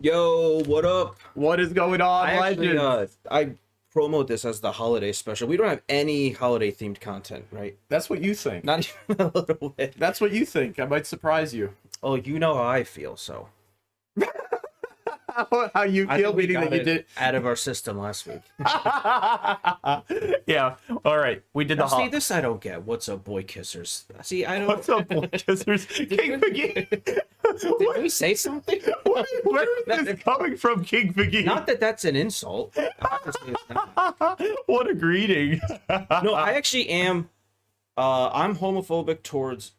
Yo, what up? What is going on, I promote this as the holiday special. We don't have any holiday themed content, right? That's what you think. Not even a little bit. That's what you think. I might surprise you. Oh, you know how I feel, so. How you I feel, think we meaning got that you it did. out of our system last week. Yeah. All right. We did Now, the see, this I don't get. What's up, boy kissers? See, I don't. What's up, boy kissers? King McGee. Did we say something? Where is this coming from, King McGee? Not that that's an insult. Obviously, it's not. What a greeting. No, I actually am. I'm homophobic towards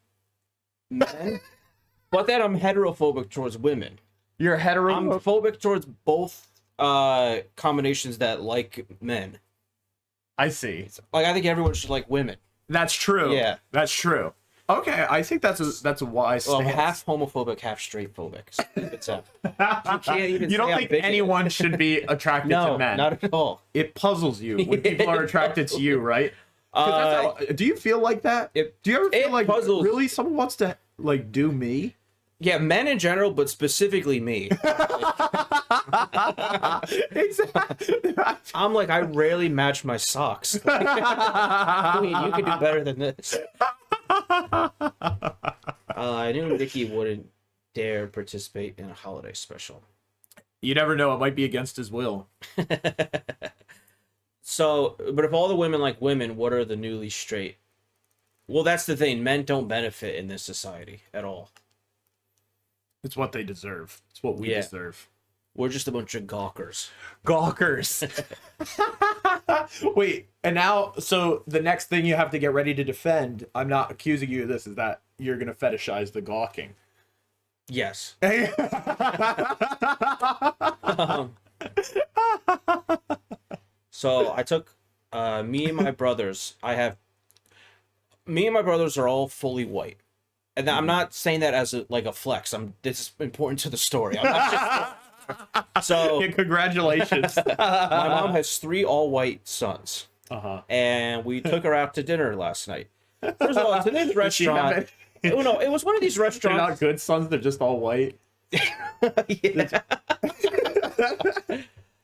men, but then I'm heterophobic towards women. You're hetero. I'm phobic towards both combinations that like men. I see. Like, I think everyone should like women. That's true. Yeah. That's true. Okay, I think that's a wise Well, I'm stance. half homophobic, half straight phobic. So it's you can't even. You don't say I'm think bigoted. anyone should be attracted No, to men? not at all. It puzzles you when people are attracted to you, right? 'Cause that's how, do you feel like that? Do you ever feel like puzzles. really someone wants to like do me? Yeah, men in general, but specifically me. Exactly. I'm like, I rarely match my socks. I mean, you could do better than this. I knew Nicky wouldn't dare participate in a holiday special. You never know; it might be against his will. So, but if all the women like women, what are the newly straight? Well, that's the thing. Men don't benefit in this society at all. It's what they deserve. It's what we deserve. We're just a bunch of gawkers. Gawkers. Wait, and now, so the next thing you have to get ready to defend, I'm not accusing you of this, is that you're going to fetishize the gawking. Yes. So I took me and my brothers. Me and my brothers are all fully white. And I'm not saying that as a flex. This is important to the story. I'm not just, so Yeah, congratulations. my mom has 3 all-white sons. Uh-huh. And we took her out to dinner last night. First of all, it's in this restaurant. Oh, no, it was one of these They're restaurants. not good sons, they're just all white. Yeah.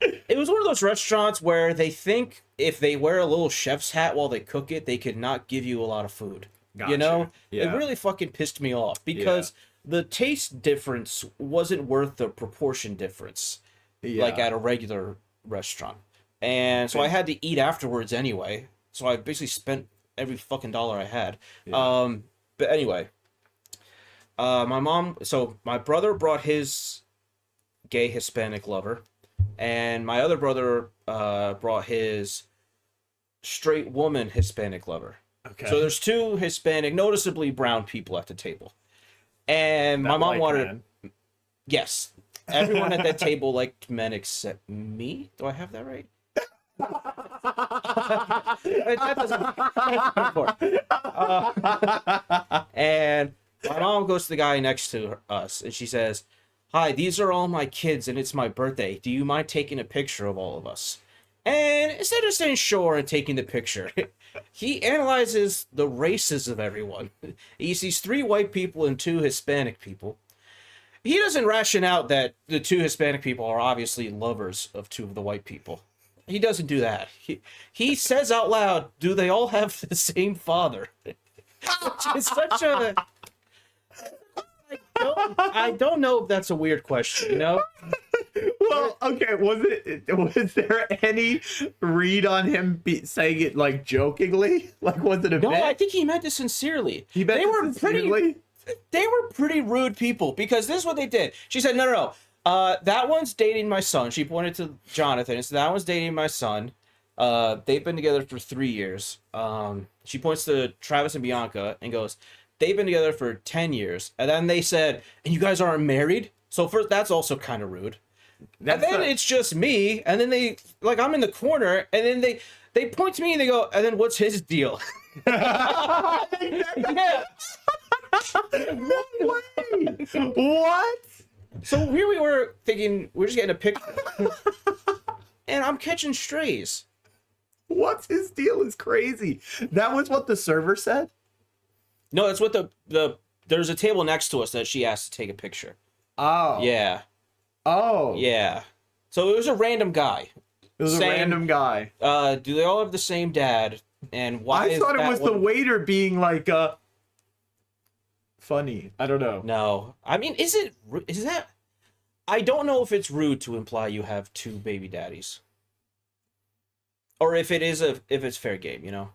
It was one of those restaurants where they think if they wear a little chef's hat while they cook it, they could not give you a lot of food. Gotcha. You know? Yeah. It really fucking pissed me off because the taste difference wasn't worth the proportion difference, like at a regular restaurant. And so I had to eat afterwards anyway. So I basically spent every fucking dollar I had. Yeah. But anyway, my brother brought his gay Hispanic lover, and my other brother brought his straight woman Hispanic lover. Okay. So there's 2 Hispanic, noticeably brown people at the table. And my mom wanted... Yes. Everyone at that table liked men except me. Do I have that right? That doesn't... and my mom goes to the guy next to us, and she says, "Hi, these are all my kids, and it's my birthday. Do you mind taking a picture of all of us?" And instead of saying sure and taking the picture, he analyzes the races of everyone. He sees 3 white people and 2 Hispanic people. He doesn't ration out that the 2 Hispanic people are obviously lovers of 2 of the white people. He doesn't do that. He says out loud, "Do they all have the same father?" Which is such a... I don't know if that's a weird question, you know? Well, okay, was there any read on him saying it like jokingly? Like, was it a No, bit? I think he meant it sincerely. He meant it sincerely? They were pretty rude people because this is what they did. She said, no. That one's dating my son. She pointed to Jonathan and said, that one's dating my son. They've been together for 3 years. She points to Travis and Bianca and goes, they've been together for 10 years. And then they said, and you guys aren't married? So first, that's also kind of rude. And then it's just me. And then I'm in the corner. And then they point to me and they go, and then what's his deal? Yeah. No way! What? So here we were thinking, we're just getting a picture. And I'm catching strays. What's his deal is crazy. That was what the server said? No, that's what there's a table next to us that she asked to take a picture. Oh. Yeah. Oh. Yeah. So it was a random guy. It was a random guy. Do they all have the same dad? And why I thought it was the waiter being like, funny. I don't know. No. I mean, is that... I don't know if it's rude to imply you have 2 baby daddies. Or if it's fair game, you know?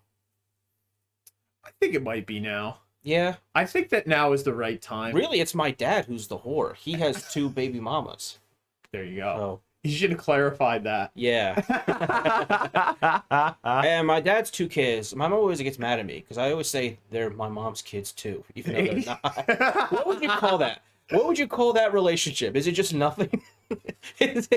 I think it might be now. Yeah. I think that now is the right time. Really, it's my dad who's the whore. He has 2 baby mamas. There you go. Oh. You should have clarified that. Yeah. And my dad's 2 kids. My mom always gets mad at me because I always say they're my mom's kids too, even though they're not. What would you call that? What would you call that relationship? Is it just nothing? Is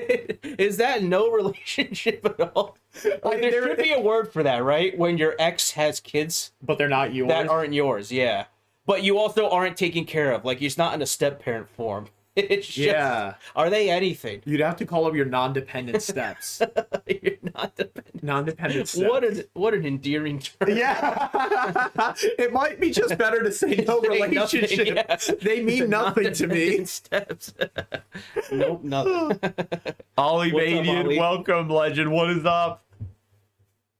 that no relationship at all? Like, there should be a word for that, right? When your ex has kids, but they're not yours. That aren't yours, yeah. But you also aren't taken care of. Like, it's not in a step-parent form. It's just, yeah. Are they anything? You'd have to call them your non-dependent steps. You're not dependent. Non-dependent steps. What an endearing term. Yeah. It might be just better to say no relationship. Nothing, yeah. They mean nothing to me. Steps. Nope, nothing. Ollie Madian, welcome, legend. What is up?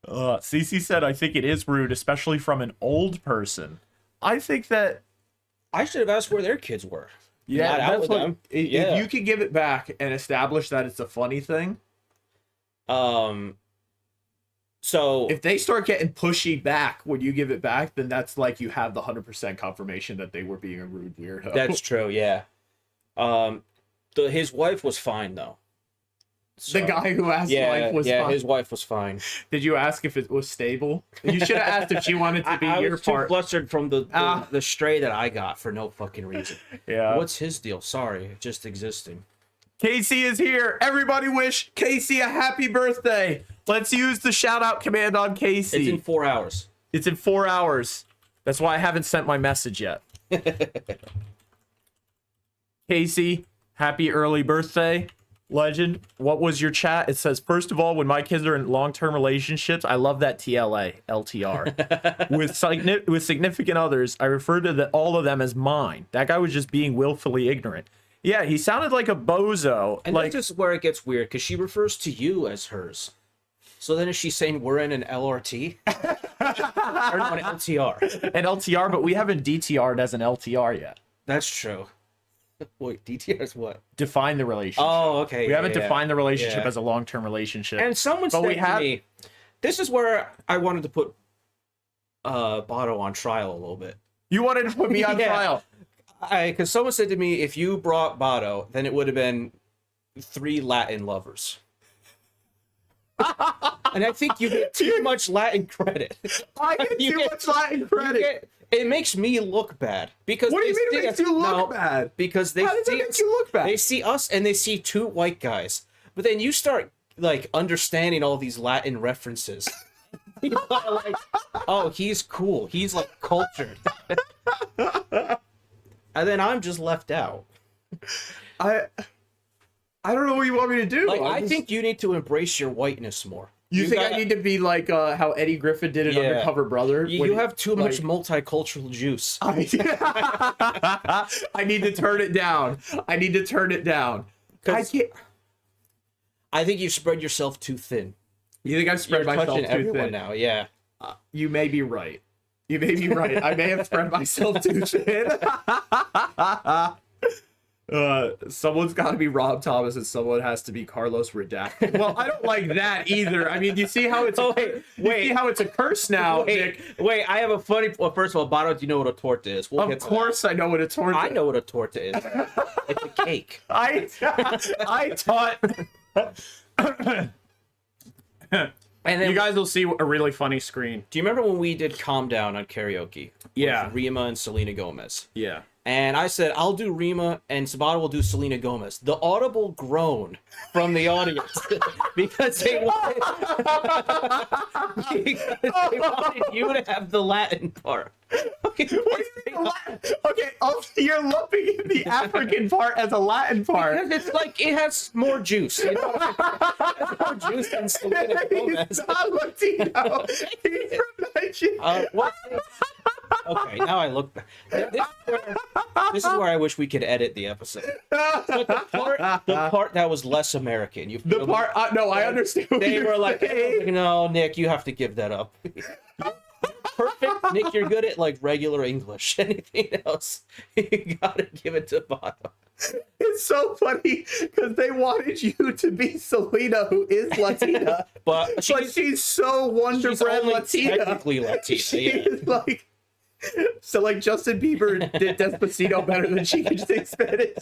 Cece said, I think it is rude, especially from an old person. I think that... I should have asked where their kids were. Yeah, that's what, if you can give it back and establish that it's a funny thing. So if they start getting pushy back when you give it back, then that's like you have the 100% confirmation that they were being a rude weirdo. That's true, yeah. His wife was fine though. So, the guy who asked wife was fine. Yeah, his wife was fine. Did you ask if it was stable? You should have asked if she wanted to be I your was part. Too flustered from the stray that I got for no fucking reason. Yeah. What's his deal? Sorry, just existing. Casey is here. Everybody wish Casey a happy birthday. Let's use the shout out command on Casey. It's in 4 hours. It's in 4 hours. That's why I haven't sent my message yet. Casey, happy early birthday. Legend, what was your chat? It says, first of all, when my kids are in long-term relationships, I love that LTR. with significant others, I refer to all of them as mine. That guy was just being willfully ignorant. Yeah, he sounded like a bozo. And that's just where it gets weird, because she refers to you as hers. So then is she saying we're in an LRT? Or no, an LTR? An LTR, but we haven't DTR'd as an LTR yet. That's true. Wait, DTR is what? Define the relationship. Oh, okay. We haven't defined the relationship as a long-term relationship. And someone said to me, this is where I wanted to put Bato on trial a little bit. You wanted to put me on trial? Because someone said to me, if you brought Bato, then it would have been 3 Latin lovers. And I think you get too much Latin credit. I get too much Latin credit. It makes me look bad because what do you mean it makes you look bad? Because they How does it make you look bad? They see us and they see 2 white guys, but then you start like understanding all these Latin references. You're like, oh, he's cool. He's like cultured, and then I'm just left out. I don't know what you want me to do. Like, I think you need to embrace your whiteness more. You think I need to be like how Eddie Griffin did in Undercover Brother? You have too much multicultural juice. I need to turn it down. I need to turn it down. I think you spread yourself too thin. You think I've spread myself too thin now? Yeah. You may be right. You may be right. I may have spread myself too thin. Someone's got to be Rob Thomas and someone has to be Carlos Redacted. Well, I don't like that either. I mean, you see how it's see how it's a curse now, Nick. Wait, I have a funny... Well, first of all, Bato, do you know what a torta is? Of course I know what a torta is. I know what a torta is. It's a cake. I taught... And then you guys will see a really funny screen. Do you remember when we did Calm Down on karaoke? Yeah. With Rima and Selena Gomez. Yeah. And I said, I'll do Rima and Sabato will do Selena Gomez. The audible groan from the audience because they wanted, you to have the Latin part. Okay, okay, you're lumping the African part as a Latin part. Because it's like, it has more juice. You know? It has more juice than Selena Gomez. He's not Latino. He's from Nigeria. Okay, now I look back. This is where I wish we could edit the episode. But the part that was less American. You The part, no, I understand. What they you're were like, saying. no, Nick, you have to give that up. Perfect, Nick. You're good at like regular English. Anything else, you gotta give it to Bato. It's so funny because they wanted you to be Selena, who is Latina, But she's so Wonder she's Bread only Latina. technically Latina. She's like, so like Justin Bieber did Despacito better than she can speak Spanish.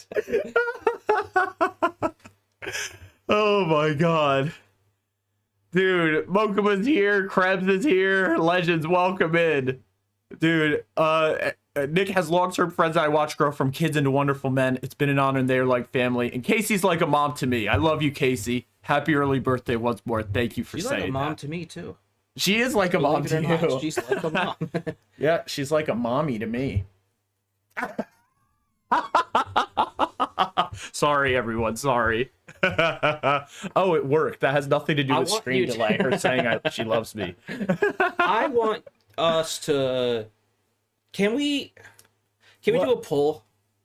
Oh my god. Dude, Mokuma's here, Krebs is here, Legends, welcome in. Dude, Nick has long-term friends that I watch grow from kids into wonderful men. It's been an honor and they're like family. And Casey's like a mom to me. I love you, Casey. Happy early birthday once more. Thank you for She's saying like a mom that. to me too. She is like a mom Believe to it or not, you. she's like a mom. Yeah, she's like a mommy to me. Sorry, everyone. Sorry. Oh, it worked. That has nothing to do with screen delay. Her saying she loves me. I want us to. Can we do a poll?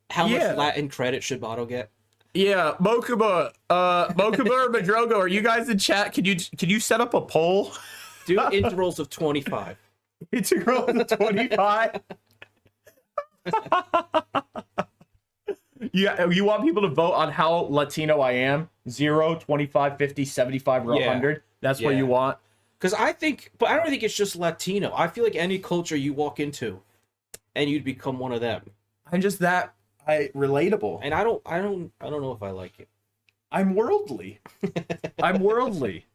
How much Latin credit should Bato get? Yeah, Mokuma or Madrogo, are you guys in chat? Can you set up a poll? Do intervals of 25. Integral to 25. You want people to vote on how Latino I am? 0, 25, 50, 75, or 100? That's what you want? Because I don't think it's just Latino. I feel like any culture you walk into and you'd become one of them. I'm just that relatable. And I don't know if I like it. I'm worldly. I'm worldly.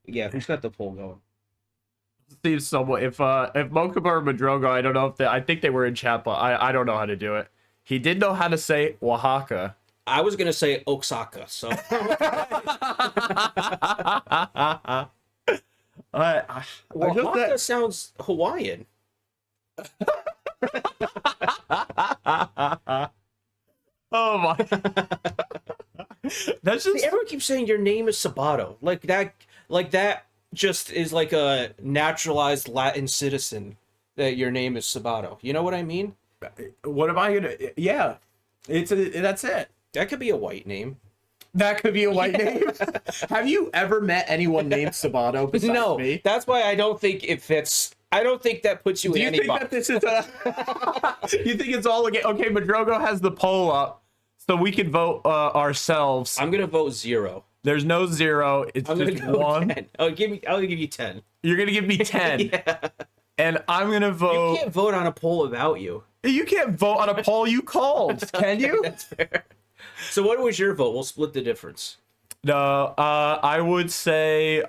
Yeah, who's got the poll going? See if someone, if Mokaba or Madrogo, I don't know if I think they were in chat, but I don't know how to do it. He did know how to say Oaxaca. I was gonna say Oaxaca, so Oaxaca sounds Hawaiian. Oh my! That's just everyone keeps saying your name is Sabato, like that. Just is like a naturalized Latin citizen that your name is Sabato. You know what I mean? What am I gonna? Yeah, that's it. That could be a white name. That could be a white name. Have you ever met anyone named Sabato besides me? That's why I don't think it fits. I don't think that puts you in any box. Do you think that this is you think it's all again? Okay, Madrogo has the poll up, so we can vote ourselves. I'm gonna vote 0. There's no 0. It's just 1. 10. I'll give you 10. You're gonna give me 10. Yeah. And I'm gonna vote. You can't vote on a poll without you. You can't vote on a poll you called, can you? That's fair. So what was your vote? We'll split the difference. No, I would say 25.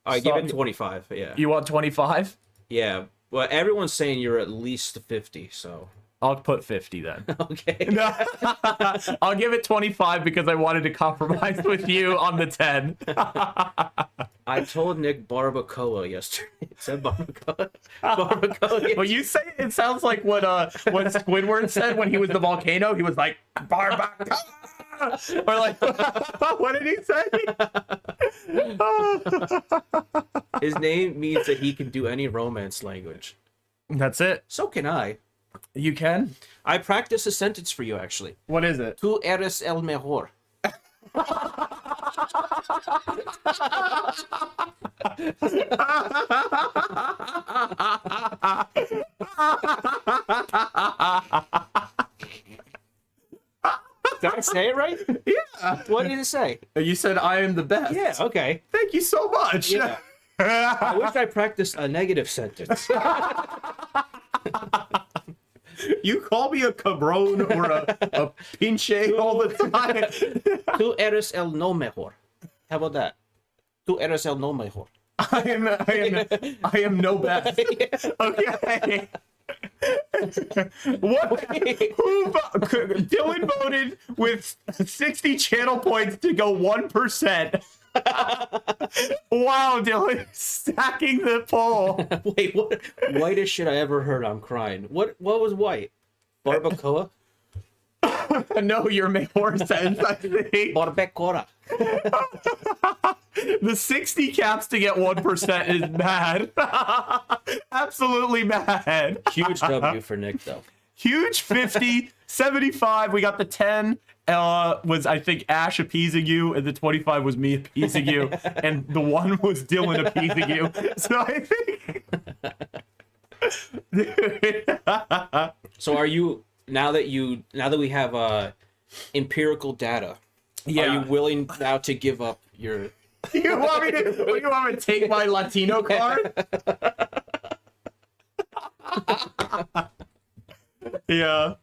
All right, give it 25. Yeah. You want 25? Yeah. Well, everyone's saying you're at least 50, so. I'll put 50 then. Okay. No, I'll give it 25 because I wanted to compromise with you on the 10. I told Nick barbacoa yesterday. It said barbacoa. Barbacoa. Well, you say it sounds like what Squidward said when he was the volcano. He was like barbacoa. Or like, what did he say? His name means that he can do any Romance language. That's it. So can I. You can? I practice a sentence for you, actually. What is it? Tú eres el mejor. Did I say it right? Yeah. What did it say? You said I am the best. Yeah, okay. Thank you so much. Yeah. I wish I practiced a negative sentence. You call me a cabron or a pinche all the time. Tú eres el no mejor. How about that? Tú eres el no mejor. I am no best. Okay. What? Dylan voted with 60 channel points to go 1%. Wow, Dylan, stacking the poll. Wait, what? Whitest shit I ever heard. I'm crying. What was white? Barbacoa? No, you're mejor sense, I think. Barbecora. The 60 caps to get 1% is mad. Absolutely mad. Huge W for Nick, though. Huge 50, 75. We got the 10. Was I think Ash appeasing you, and the 25 was me appeasing you, and the 1 was Dylan appeasing you. So I think. So are you now that we have empirical data? Yeah. Are you willing now to give up your? You want me to take my Latino card? Yeah.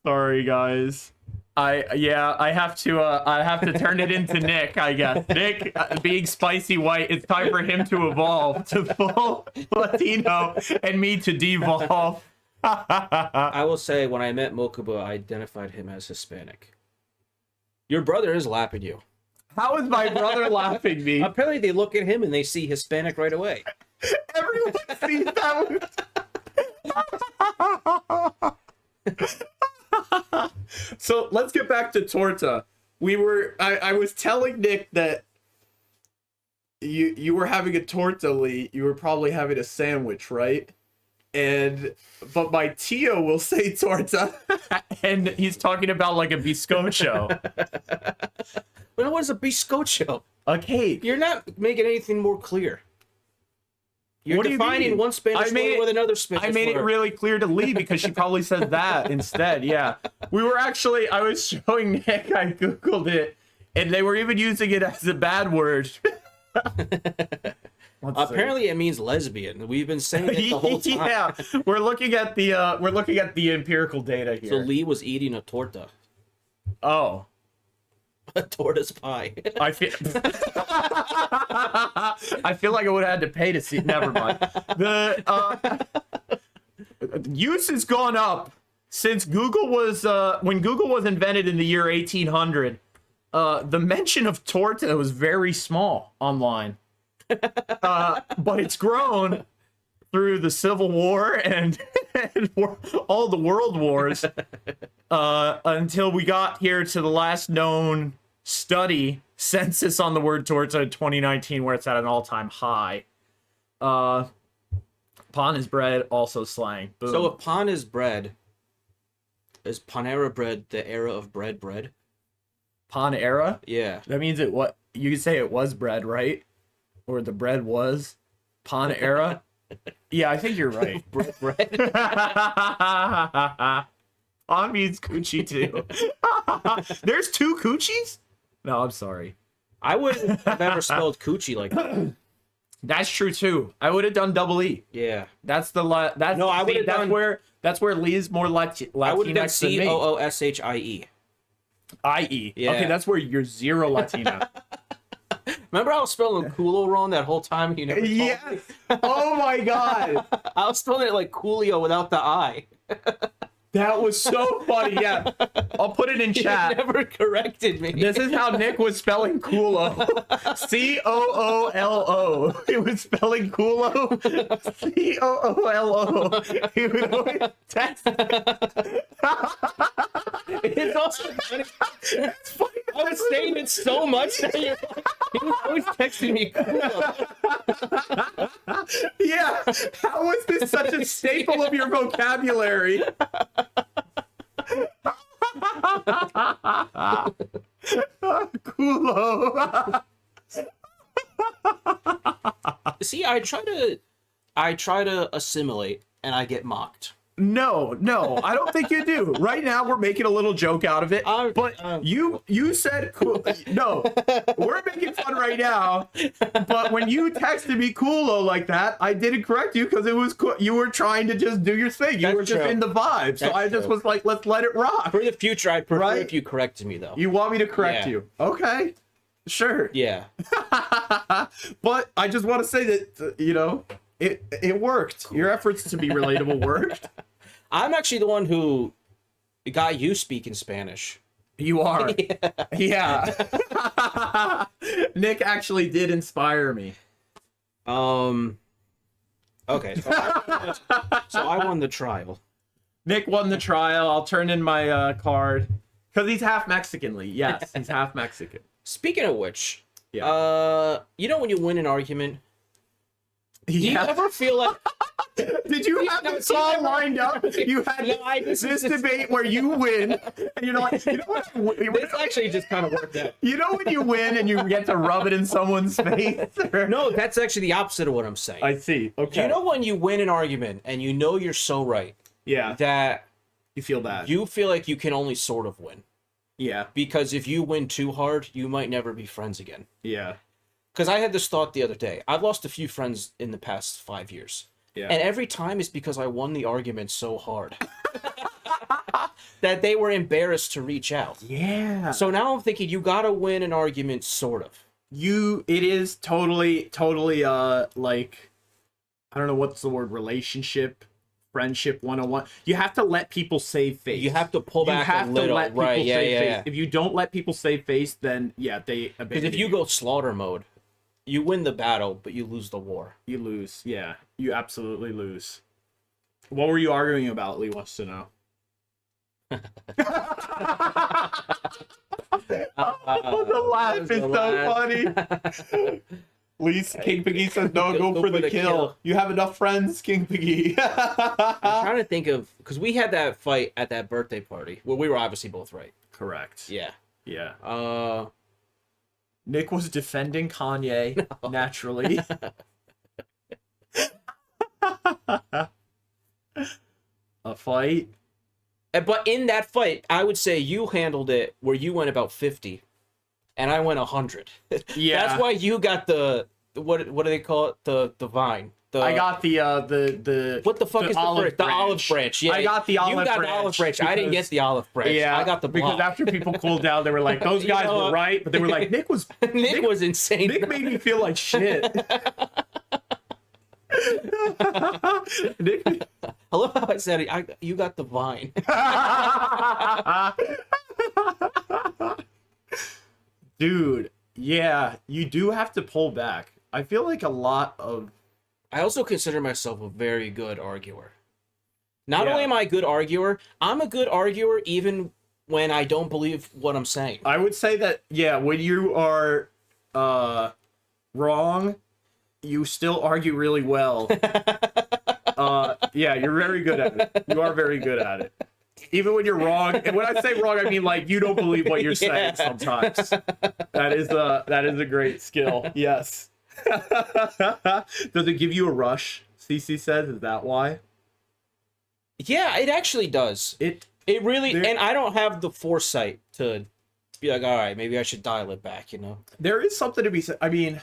Sorry, guys. I have to turn it into Nick, I guess. Nick, being spicy white, it's time for him to evolve to full Latino and me to devolve. I will say, when I met Mokuba, I identified him as Hispanic. Your brother is lapping you. How is my brother laughing me? Apparently, they look at him and they see Hispanic right away. Everyone sees that one. So let's get back to torta. I was telling Nick that you were having a torta, Lee. You were probably having a sandwich, right? But my Tio will say torta, and he's talking about like a bizcocho. Well, what is a bizcocho? A cake. You're not making anything more clear. You're What do you defining mean? one Spanish word with another Spanish word. I made it really clear to Lee because she probably said that instead. Yeah. I was showing Nick, I Googled it, and they were even using it as a bad word. Apparently it means lesbian. We've been saying it the whole time. Yeah. We're looking at the empirical data here. So Lee was eating a torta. Oh. A tortoise pie. I feel like I would have had to pay to see. Never mind. The use has gone up since Google was when Google was invented in the year 1800. The mention of torta was very small online, but it's grown through the Civil War and all the world wars until we got here to the last known census on the word torta in 2019, where it's at an all-time high. Pan is bread, also slang. Boom. So if pan is bread, is Panera bread the era of bread? Pan era? Yeah. That means you could say it was bread, right? Or the bread was Pan era. Yeah, I think you're right. bread. Pan means coochie too. There's 2 coochies? No, I'm sorry. I wouldn't have ever spelled coochie like that. That's true too. I would have done double E. Yeah. That's the No, I would have done that's where Lee's more Latinx I would have done than me. COOSHIE. IE. Yeah. Okay, that's where you're zero Latino. Remember I was spelling culo wrong that whole time? You never told Yeah. me? Oh my god. I was spelling it like Coolio without the I. That was so funny. Yeah. I'll put it in You chat. never corrected me. This is how Nick was spelling culo. COOLO. He was spelling culo. COOLO. He would always text. It's also funny. It's funny. I was saying it so much that you're like, he was always texting me Coolio. Yeah. How was this such a staple of your vocabulary? Culo. See, I try to assimilate and I get mocked. No, I don't think you do. Right now, we're making a little joke out of it. But you said cool. No, we're making fun right now. But when you texted me culo like that, I didn't correct you because it was cool. You were trying to just do your thing. You were just in the vibe. So I just was like, let's let it rock. For the future, I'd prefer Right? if you corrected me, though. You want me to correct Yeah. you? Okay, sure. Yeah. But I just want to say that it worked. Your efforts to be relatable worked. I'm actually the one who got you speaking Spanish. You are. Yeah. Nick actually did inspire me. Okay. So I won the trial. Nick won the trial. I'll turn in my card. Because he's half Mexican, Lee. Yes, he's half Mexican. Speaking of which, Yeah. you know when you win an argument, do you Yeah. ever feel like... Did you have this all lined up? You had this debate where you win, and you're like, you know what? This actually just kind of worked out. You know when you win and you get to rub it in someone's face? No, that's actually the opposite of what I'm saying. I see. Okay. Do you know when you win an argument and you know you're so right Yeah. that You feel bad. you feel like you can only sort of win? Yeah. Because if you win too hard, you might never be friends again. Yeah. Because I had this thought the other day. I've lost a few friends in the past 5 years. Yeah. And every time it's because I won the argument so hard that they were embarrassed to reach out. Yeah. So now I'm thinking you gotta win an argument, sort of. It is totally, like, I don't know what's the word, relationship, friendship 101. You have to let people save face. You have to pull back a little, right? Yeah, yeah, yeah. If you don't let people save face, then yeah, they abandon Because if you go slaughter mode, you win the battle, but you lose the war. you lose. Yeah, you absolutely lose. What were you arguing about? Lee wants to know. The laugh is so funny. Lee's King Piggy says no, go for the kill. You have enough friends, King Piggy. I'm trying to think of, because we had that fight at that birthday party where we were obviously both right. Correct. Yeah. Yeah. Nick was defending Kanye, naturally. A fight. But in that fight, I would say you handled it where you went about 50, and I went 100. Yeah. That's why you got the what do they call it? The vine. I got the what the fuck is the olive branch? Yeah, I got the olive branch. You got the olive branch. I didn't get the olive branch. Yeah, I got the block. because after people cooled down, they were like, "Those guys were right," but they were like, "Nick was insane. Nick made me feel like shit." Nick, I love how I said it. You got the vine. Dude, yeah, you do have to pull back. I feel like a lot of. I also consider myself a very good arguer. Not only am I a good arguer, I'm a good arguer even when I don't believe what I'm saying. I would say that, yeah, when you are wrong, you still argue really well. Yeah, you're very good at it. You are very good at it. Even when you're wrong, and when I say wrong, I mean like you don't believe what you're saying sometimes. That is a great skill. Yes. Does it give you a rush? CC says, is that why? Yeah, it actually does. It really, and I don't have the foresight to be like, all right, maybe I should dial it back, you know? There is something to be said. I mean,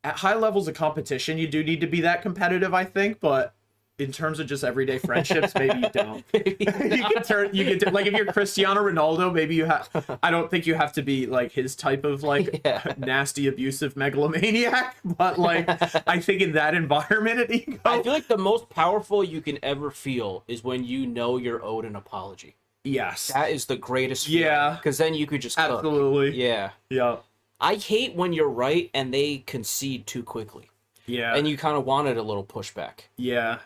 at high levels of competition, you do need to be that competitive, I think, but in terms of just everyday friendships, maybe you don't. you can like if you're Cristiano Ronaldo, maybe you have. I don't think you have to be like his type of like nasty, abusive megalomaniac, but like I think in that environment at ego, I feel like the most powerful you can ever feel is when you know you're owed an apology. Yes, that is the greatest feeling. Yeah, because then you could just absolutely cook. Yeah. I hate when you're right and they concede too quickly. Yeah, and you kind of wanted a little pushback. Yeah.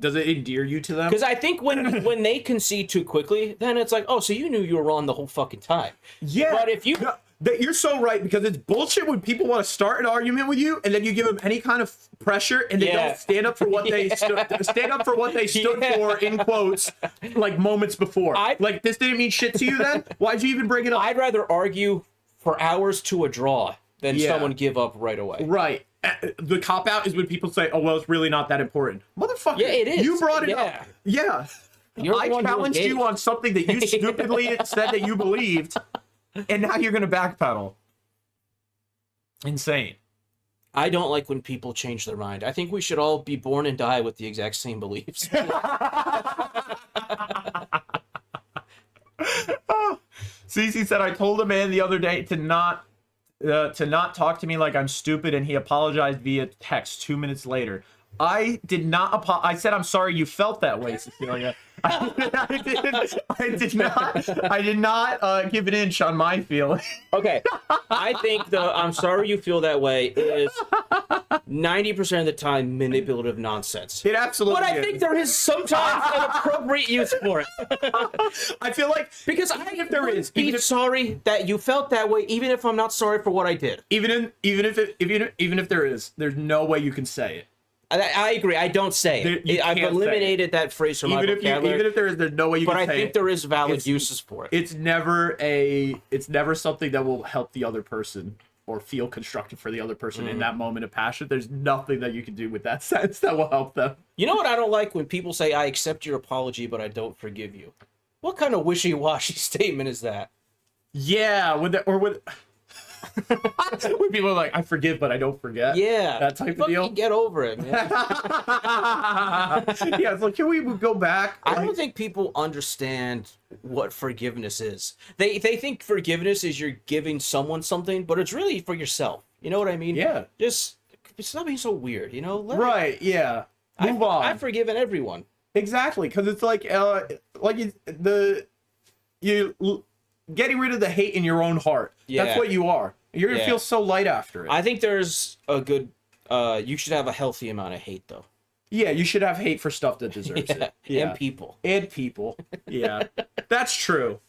Does it endear you to them? Because I think when they concede too quickly, then it's like, oh, so you knew you were wrong the whole fucking time. Yeah. But if you... No, you're so right, because it's bullshit when people want to start an argument with you, and then you give them any kind of pressure, and they don't stand up for what they stand up for what they stood for, in quotes, like moments before. Like, this didn't mean shit to you then? Why'd you even bring it up? I'd rather argue for hours to a draw than someone give up right away. Right. The cop-out is when people say, oh, well, it's really not that important. Motherfucker. Yeah, it is. You brought it up. Yeah. I challenged you on something that you stupidly said that you believed, and now you're going to backpedal. Insane. I don't like when people change their mind. I think we should all be born and die with the exact same beliefs. Cece said, I told a man the other day to not talk to me like I'm stupid, and he apologized via text 2 minutes later. I did not I said, I'm sorry you felt that way, Cecilia. I did not give an inch on my feeling. Okay. I think the I'm sorry you feel that way is 90% of the time manipulative nonsense. It absolutely But I think there is sometimes an appropriate use for it. I feel like Because if there is, be sorry that you felt that way, even if I'm not sorry for what I did. even if there is, there's no way you can say it. I agree. I don't say it. I've eliminated that phrase from my vocabulary. Even if there's no way you can say it. But I think there is valid uses for it. It's never something that will help the other person or feel constructive for the other person in that moment of passion. There's nothing that you can do with that sentence that will help them. You know what I don't like? When people say, I accept your apology, but I don't forgive you. What kind of wishy-washy statement is that? Yeah, when people are like, I forgive, but I don't forget. Yeah. That type of deal. Get over it, man. Yeah, it's like, can we go back? I don't think people understand what forgiveness is. They think forgiveness is you're giving someone something, but it's really for yourself. You know what I mean? Yeah. Just stop being so weird, you know? Right, yeah. Move on. I've forgiven everyone. Exactly, because it's like you getting rid of the hate in your own heart. Yeah. That's what you are. You're gonna feel so light after it. I think there's a good you should have a healthy amount of hate though. Yeah, you should have hate for stuff that deserves it. Yeah. And people. Yeah. That's true.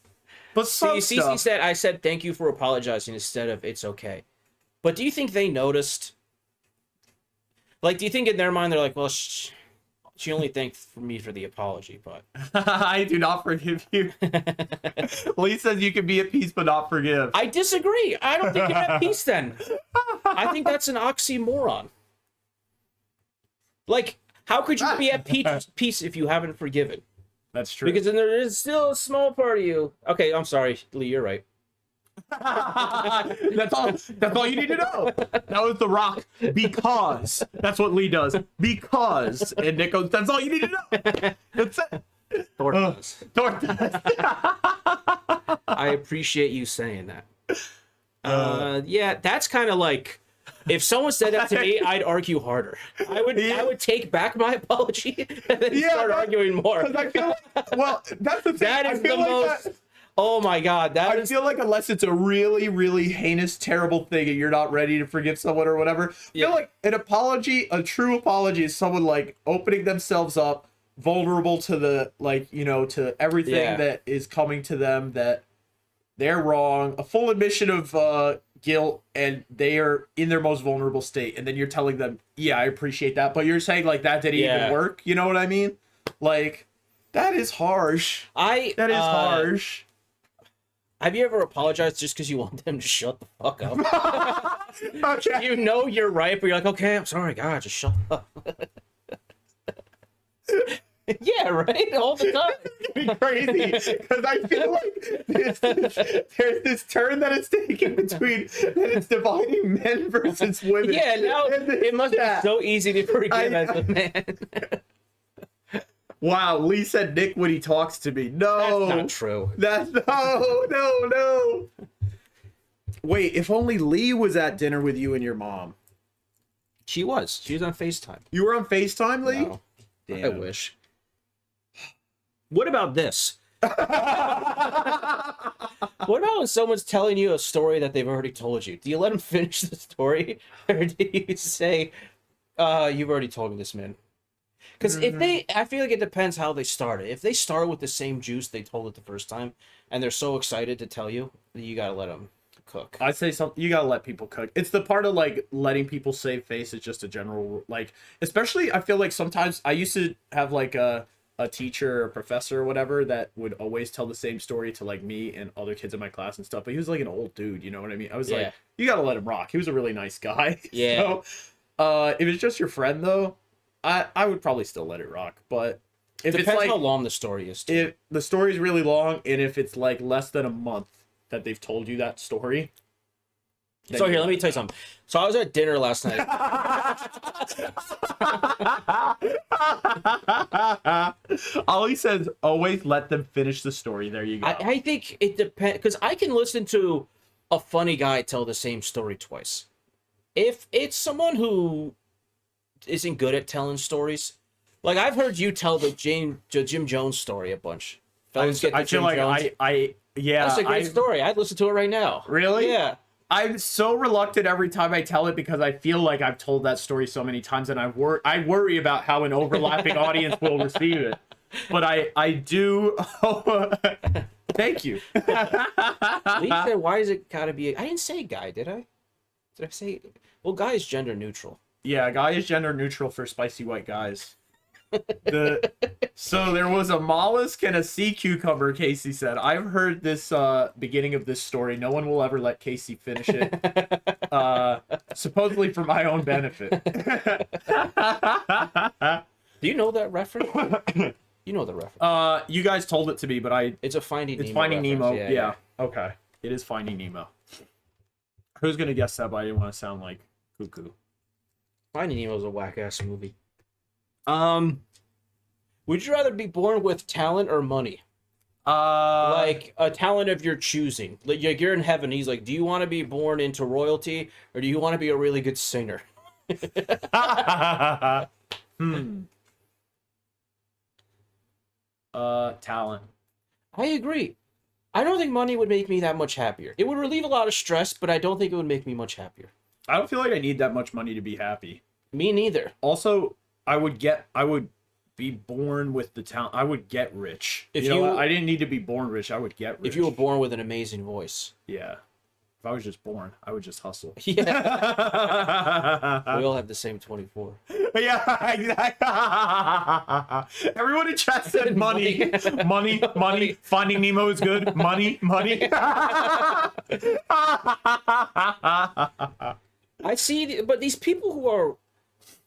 But some stuff... said, I said thank you for apologizing instead of it's okay. But do you think they noticed? Like, do you think in their mind they're like, well, she only thanked me for the apology, but... I do not forgive you. Lee says you can be at peace but not forgive. I disagree. I don't think you're at peace then. I think that's an oxymoron. Like, how could you be at peace if you haven't forgiven? That's true. Because then there is still a small part of you. Okay, I'm sorry, Lee, you're right. That's all you need to know. That was The Rock. Because that's what Lee does. Because, and Nick goes, that's all you need to know. That's it. Thor does. Thor does. I appreciate you saying that. Yeah, that's kind of like, if someone said that to me, I'd argue harder. I would take back my apology and then start arguing more. Because I feel like, well, that's the thing. That is the most... Oh my God, I feel like unless it's a really, really heinous, terrible thing and you're not ready to forgive someone or whatever, I feel like an apology, a true apology is someone like opening themselves up, vulnerable to the, like, you know, to everything that is coming to them, that they're wrong, a full admission of guilt, and they are in their most vulnerable state. And then you're telling them, yeah, I appreciate that. But you're saying like that didn't even work. You know what I mean? Like, that is harsh. That is harsh. Have you ever apologized just because you want them to shut the fuck up? Okay. You know you're right, but you're like, okay, I'm sorry, God, just shut up. Yeah, right? All the time. It's crazy, because I feel like there's this turn that it's taking between that it's dividing men versus women. Yeah, now it must be so easy to forgive as a man. Wow, Lee said Nick when he talks to me. No. That's not true. No. Wait, if only Lee was at dinner with you and your mom. She was. She was on FaceTime. You were on FaceTime, Lee? No. Damn. I wish. What about this? What about when someone's telling you a story that they've already told you? Do you let them finish the story? Or do you say, you've already told me this, man? Because I feel like it depends how they start it. If they start with the same juice they told it the first time, and they're so excited to tell you, you gotta let them cook. I'd say something. You gotta let people cook. It's the part of like letting people save face is just a general, like, especially I feel like sometimes I used to have like a teacher or professor or whatever that would always tell the same story to like me and other kids in my class and stuff. But he was like an old dude, you know what I mean? I was like, you gotta let him rock. He was a really nice guy. Yeah. So, if it's just your friend though, I would probably still let it rock, but if depends it's like how long the story is. If the story's really long, and if it's like less than a month that they've told you that story. So here, let me tell you something. So I was at dinner last night. Ollie says, always let them finish the story. There you go. I think it depends, because I can listen to a funny guy tell the same story twice. If it's someone who isn't good at telling stories, like I've heard you tell the Jim Jones story a bunch. I feel like that's a great story. I'd listen to it right now. Really? Yeah. I'm so reluctant every time I tell it because I feel like I've told that story so many times, and I worry about how an overlapping audience will receive it. But I do. Thank you. Lee said, "Why is it gotta be?" I didn't say guy, did I? Did I say? Well, guy is gender neutral. Yeah, guy is gender neutral for spicy white guys. So there was a mollusk and a sea cucumber, Casey said. I've heard this beginning of this story. No one will ever let Casey finish it. Supposedly for my own benefit. Do you know that reference? You know the reference. You guys told it to me, but it's a Finding Nemo. It's Finding Nemo. Yeah, Yeah. Okay. It is Finding Nemo. Who's gonna guess that? But I didn't want to sound like cuckoo. Finding Nemo is a whack ass movie. Would you rather be born with talent or money? Like a talent of your choosing. Like you're in heaven. He's like, do you want to be born into royalty or do you want to be a really good singer? Talent. I agree. I don't think money would make me that much happier. It would relieve a lot of stress, but I don't think it would make me much happier. I don't feel like I need that much money to be happy. Me neither. Also, I would be born with the talent. I would get rich. If you know what? I didn't need to be born rich. I would get rich. If you were born with an amazing voice. Yeah. If I was just born, I would just hustle. Yeah. We all have the same 24. Yeah, exactly. Everyone in chat said money. Money. Finding Nemo is good. Money. I see, but these people who are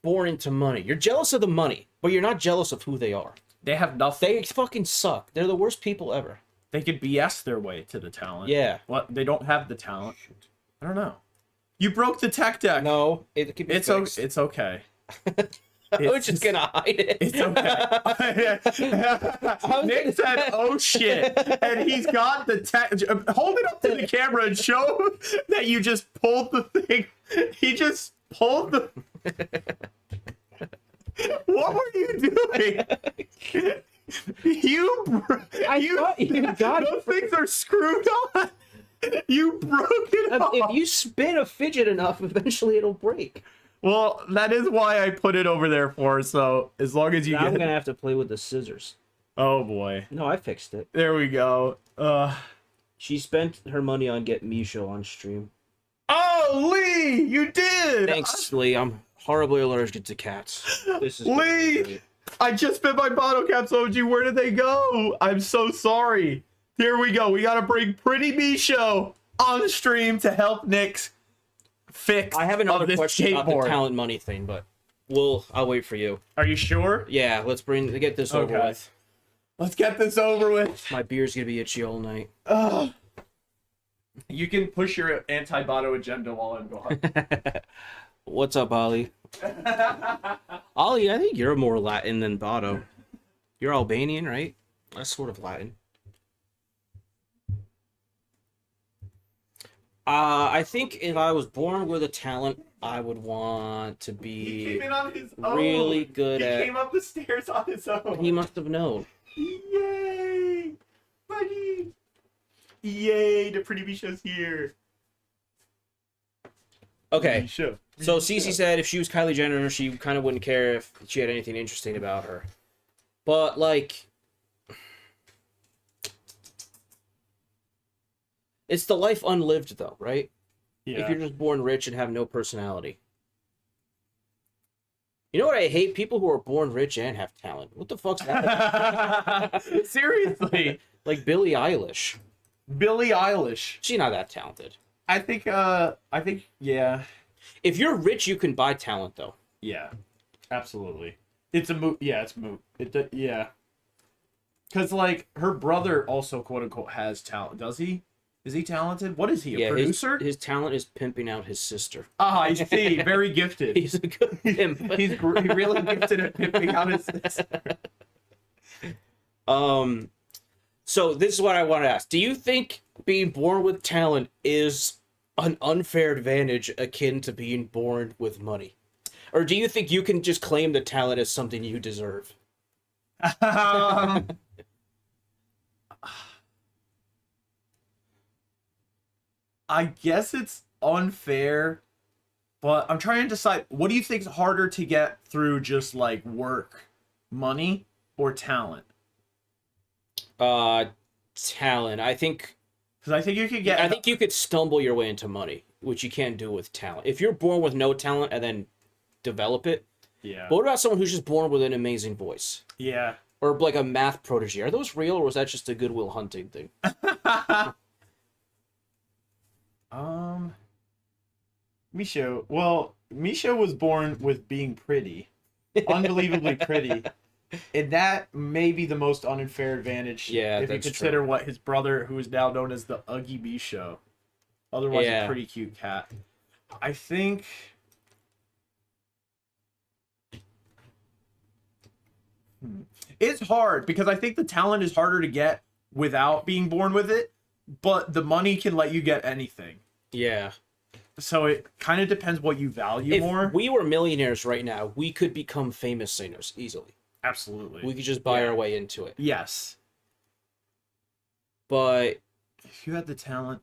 born into money, you're jealous of the money, but you're not jealous of who they are. They have nothing. They fucking suck. They're the worst people ever. They could BS their way to the talent. Yeah. What? They don't have the talent. I don't know. You broke the tech deck. No, it can be fixed. It's okay. We're just gonna hide it. It's okay. Nick said, "Oh shit," and he's got the tech. Hold it up to the camera and show that you just pulled the thing. He just pulled the. What were you doing? You thought you got those things are screwed on. You broke it off. If you spin a fidget enough, eventually it'll break. Well, that is why I put it over there for. So as long as you now I'm gonna have to play with the scissors. Oh boy. No, I fixed it. There we go. She spent her money on Get Misho on stream. Oh, Lee, you did. Thanks, Lee. I'm horribly allergic to cats. This is Lee. I just spent my bottle caps, OG. Where did they go? I'm so sorry. Here we go. We got to bring Pretty Misho on stream to help Nick fix. I have another question about the skateboard. talent money thing, but I'll wait for you. Are you sure? Yeah, let's get this over with. Let's get this over with. My beer's gonna be itchy all night. You can push your anti-Bato agenda while I'm gone. What's up, Ollie? Ollie, I think you're more Latin than Bato. You're Albanian, right? That's sort of Latin. I think if I was born with a talent, I would want to be He came in on his own. really good at. He came up the stairs on his own. He must have known. Yay! Buddy! Yay, the Pretty Misho's here. Okay. Misho. So Cece said if she was Kylie Jenner, she kind of wouldn't care if she had anything interesting about her. But, like, it's the life unlived, though, right? Yeah. If you're just born rich and have no personality. You know what I hate? People who are born rich and have talent. What the fuck's that? Seriously. Like Billie Eilish. Billie Eilish. She's not that talented. I think, yeah. If you're rich, you can buy talent, though. Yeah. Absolutely. It's a moot. Yeah, it's moot. Yeah. Because, like, her brother also, quote unquote, has talent. Does he? Is he talented? What is he? A producer? His talent is pimping out his sister. Ah, I see. Very gifted. He's a good pimp. He's really gifted at pimping out his sister. So this is what I want to ask. Do you think being born with talent is an unfair advantage akin to being born with money? Or do you think you can just claim the talent as something you deserve? I guess it's unfair, but I'm trying to decide, what do you think is harder to get through just like work, money, or talent? Talent. I think Because I think you could get. I think you could stumble your way into money, which you can't do with talent. If you're born with no talent and then develop it. Yeah. But what about someone who's just born with an amazing voice? Yeah. Or like a math prodigy? Are those real, or is that just a Goodwill Hunting thing? Misho. Well, Misho was born with being pretty, unbelievably pretty, and that may be the most unfair advantage. Yeah, if you that's consider true. what his brother, who is now known as the Uggy Misho, otherwise Yeah. a pretty cute cat. I think. It's hard because I think the talent is harder to get without being born with it, but the money can let you get anything. Yeah. So it kind of depends what you value If more. we were millionaires right now, we could become famous singers easily. Absolutely. We could just buy our way into it. Yes. But If you had the talent.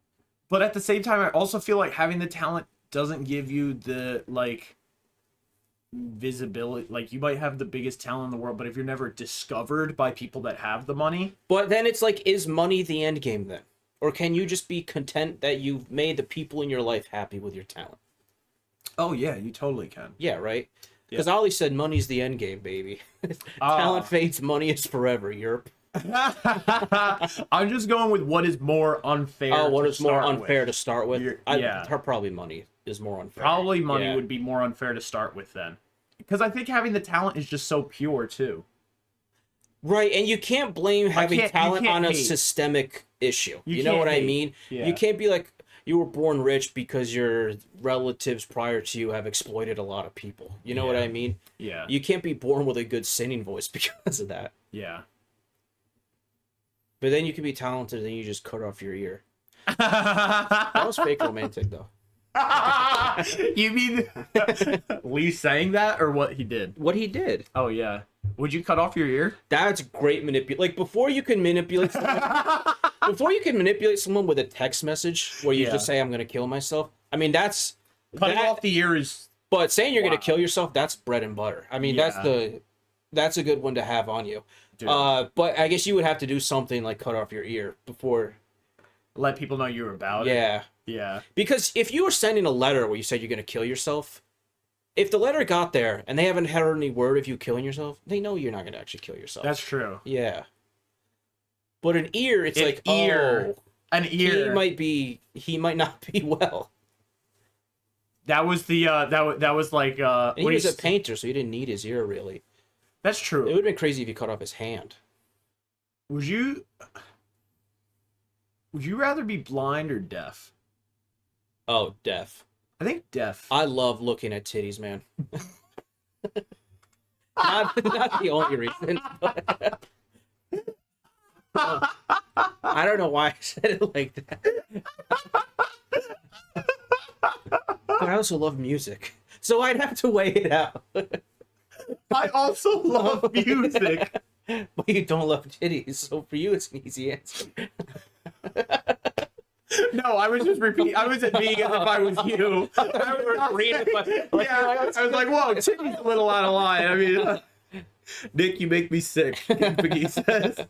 But at the same time, I also feel like having the talent doesn't give you the, like, visibility. Like, you might have the biggest talent in the world, but if you're never discovered by people that have the money. then it's like, is money the end game then? Or can you just be content that you've made the people in your life happy with your talent? Oh, yeah, you totally can. Yeah, right? Because Ollie said money's the end game, baby. Ah. Talent fades, money is forever, Europe. I'm just going with what is more unfair. Oh, what to is more start unfair with. to start with? Yeah. Probably money is more unfair. Probably money Yeah. would be more unfair to start with then. Because I think having the talent is just so pure, too. Right, and you can't blame having talent on a hate. systemic issue. You know can't what I hate. mean? Yeah. You can't be like, you were born rich because your relatives prior to you have exploited a lot of people. You know what Yeah. I mean? Yeah. You can't be born with a good singing voice because of that. Yeah. But then you can be talented and then you just cut off your ear. That was fake romantic, though. You mean Lee saying that or what he did? What he did. Oh, yeah. Would you cut off your ear? That's great manipulation. Like, before you can manipulate someone with a text message where you just say, I'm going to kill myself. I mean, that's... Cutting off the ear is... But saying you're going to kill yourself, that's bread and butter. I mean, that's a good one to have on you. Dude. But I guess you would have to do something like cut off your ear before... Let people know you were about it. Yeah. Yeah. Because if you were sending a letter where you said you're going to kill yourself, if the letter got there and they haven't heard any word of you killing yourself, they know you're not going to actually kill yourself. That's true. Yeah. But an ear, it's An like, ear. oh, An ear. he might not be well. That was the, that was like, And he what was do you a painter, so he didn't need his ear, really. That's It true. would have been crazy if he cut off his hand. Would you rather be blind or deaf? Oh, deaf. I think deaf. I love looking at titties, man. not the only reason, but... I don't know why I said it like that. But I also love music, so I'd have to weigh it out. I also love music. But you don't love titties, so for you it's an easy answer. No, I was just repeating. I wasn't being as if I was you. I was like, whoa, Timmy's a little out of line. I mean, Nick, you make me sick. He says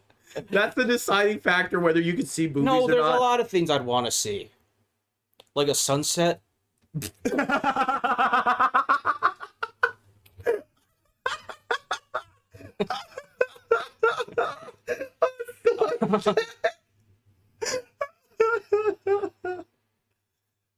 that's the deciding factor whether you can see boobies No, or there's not. a lot of things I'd want to see, like a sunset.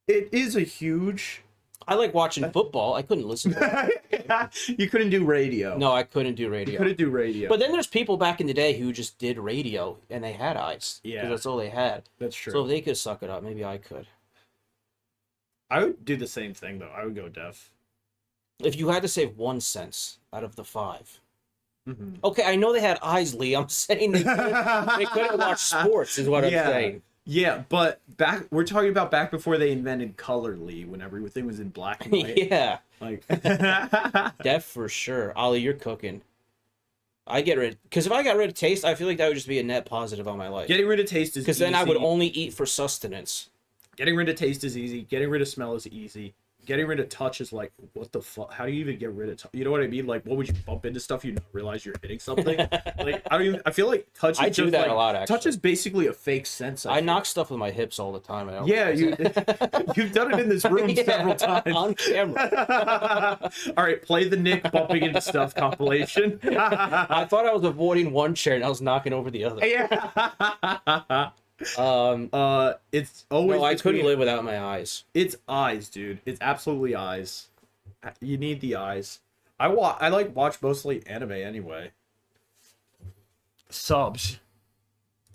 It is a huge. I like watching football. I couldn't listen to it. You couldn't do radio. No, I couldn't do You radio. couldn't do radio. But then there's people back in the day who just did radio and they had eyes. Yeah. 'Cause that's all they had. That's true. So if they could suck it up, maybe I could. I would do the same thing though. I would go deaf. If you had to save one sense out of the 5. Mm-hmm. Okay, I know they had eyes, Lee. I'm saying they couldn't watch sports, is what I'm saying. Yeah, but we're talking about back before they invented color, Lee, when everything was in black and white. Yeah, Like deaf for sure. Ollie, you're cooking. I get rid, because if I got rid of taste, I feel like that would just be a net positive on my life. getting rid of taste is Because then I would easy. only eat for sustenance. getting rid of taste is easy. Getting rid of smell is easy. Getting rid of touch is like, what the fuck? How do you even get rid of touch? You know what I mean? Like, what would you bump into stuff you not realize you're hitting something? Like, I feel like touch is I do just that like, a lot, actually. touch is basically a fake sense. I knock stuff with my hips all the time. And I don't Yeah, realize it. you've done it in this room Yeah, several times. on camera. All right, play the Nick bumping into stuff compilation. I thought I was avoiding one chair and I was knocking over the other. Yeah. It's always No, I couldn't between- live without my eyes. It's eyes, dude. It's absolutely eyes. You need the eyes. I like watch mostly anime anyway. Subs. I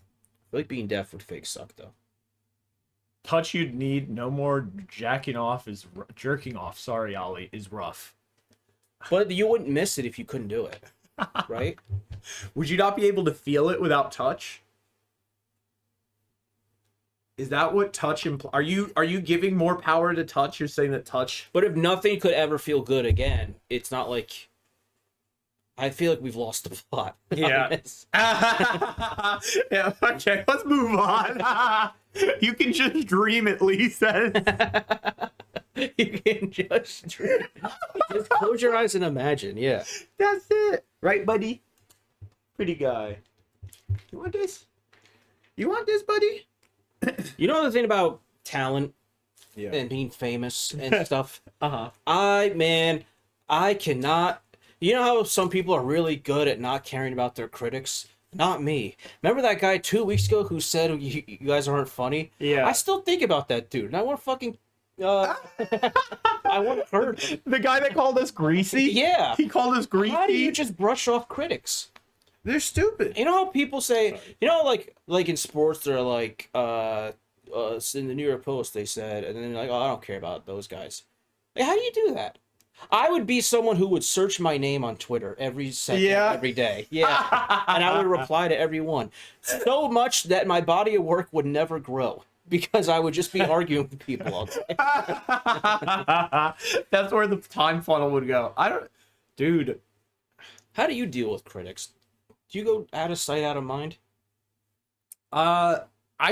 feel like being deaf would fake suck though. Touch you'd need no more jerking off. Sorry, Ollie, is rough. But you wouldn't miss it if you couldn't do it, right? Would you not be able to feel it without touch? Is that what touch are you giving more power to touch? You're saying that touch. But if nothing could ever feel good again, it's not like. I feel like we've lost the plot. Yeah. Yeah. Okay. Let's move on. You can just dream at least. You can just dream. Just close your eyes and imagine. Yeah. That's it, right, buddy? Pretty guy. You want this? You want this, buddy? You know the thing about talent Yeah. and being famous and stuff? Uh-huh. I cannot. You know how some people are really good at not caring about their critics? Not me. Remember that guy 2 weeks ago who said you guys aren't funny? Yeah. I still think about that dude, and I want to fucking. I want to hurt him. The guy that called us greasy? Yeah. He called us greasy. How do you just brush off critics? They're stupid. You know how people say, you know, like in sports, they're like, in the New York Post, they said, and then they're like, oh, I don't care about those guys. Like, how do you do that? I would be someone who would search my name on Twitter every second, Yeah. every day. Yeah. And I would reply to everyone. So much that my body of work would never grow because I would just be arguing with people all day. That's where the time funnel would go. Dude. How do you deal with critics? Do you go out of sight, out of mind? I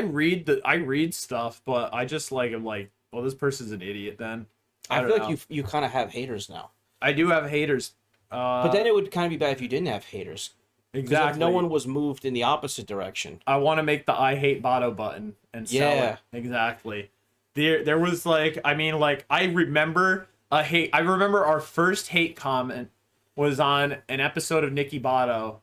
read stuff, but I just am like, well, this person's an idiot then. I don't feel know. like you kind of have haters now. I do have haters. But then it would kind of be bad if you didn't have haters. Exactly. If no one was moved in the opposite direction. I want to make the I hate Bato button and sell Yeah. it. Exactly. There was I remember our first hate comment was on an episode of NickyBato,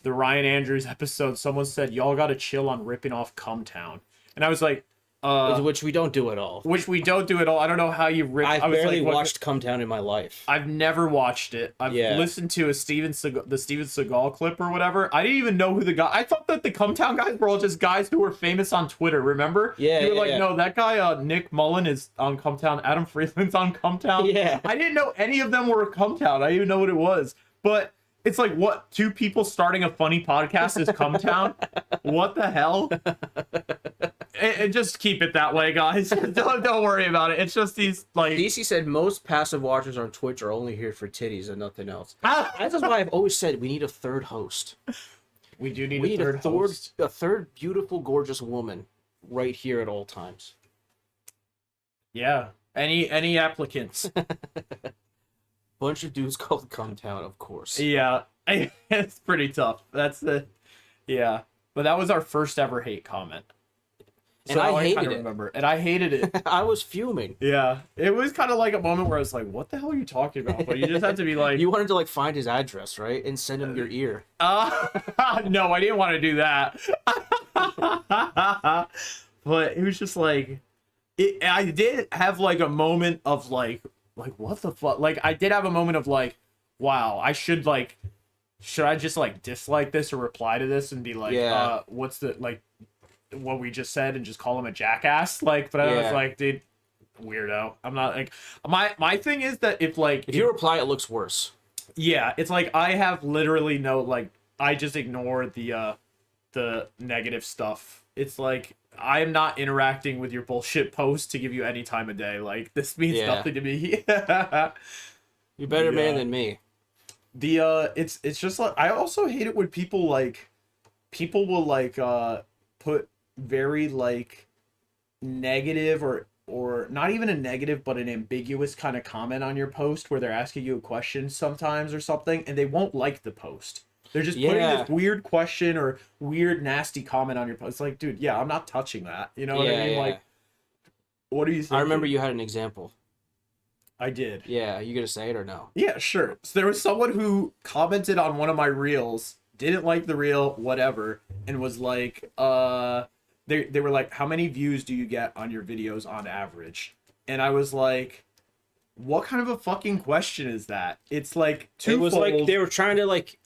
the Ryan Andrews episode. Someone said, y'all gotta chill on ripping off Cumtown. And I was like, which we don't do at all. which we don't do at all. I don't know how you rip. I've I was barely like, what- watched Come Down in my life. I've never watched it. I've Yeah. listened to the Steven Seagal clip or whatever. I didn't even know who the guy. I thought that the Cumtown guys were all just guys who were famous on Twitter. Remember? Yeah, You were yeah, like, yeah. no, that guy Nick Mullen is on Cumtown. Adam Freeland's on Cumtown. Yeah. I didn't know any of them were a Cumtown. I didn't even know what it was. But it's like, what? Two people starting a funny podcast is Cumtown? What the hell? And just keep it that way, guys. don't worry about it. It's just these DC said most passive watchers on Twitch are only here for titties and nothing else. That's why I've always said we need a third host. We do need We need a third host. a third beautiful, gorgeous woman right here at all times. Yeah. Any applicants? Bunch of dudes called Come Town, of course. Yeah. It's pretty tough. Yeah. But that was our first ever hate comment. And I hated kinda it. remember. And I hated it. I was fuming. Yeah. It was kind of like a moment where I was like, what the hell are you talking about? But you just had to be like, You wanted to find his address, right? And send him your ear. no, I didn't want to do that. But it was just I did have a moment of what the fuck? I did have a moment of wow, I should I just dislike this or reply to this and be Yeah. what's the what we just said and just call him a jackass? But I was Yeah. dude, weirdo. I'm not my thing is that if you reply, it looks worse. yeah, it's I have literally no I just ignore the negative stuff. It's I am not interacting with your bullshit post to give you any time of day. This means Yeah. nothing to me. You're a better man Yeah. than me. It's just I also hate it when people will put very negative or not even a negative but an ambiguous kind of comment on your post where they're asking you a question sometimes or something, and they won't like the post. They're just putting this weird question or weird nasty comment on your post. It's like, dude, yeah, I'm not touching that. You know what I mean? Like, what do you think? I remember you had an example. I did. Yeah, you gonna say it or no? Yeah, sure. So there was someone who commented on one of my reels, didn't like the reel, whatever, and was like, they were like, how many views do you get on your videos on average? And I was like, what kind of a fucking question is that? It's like twofold. It was like they were trying to like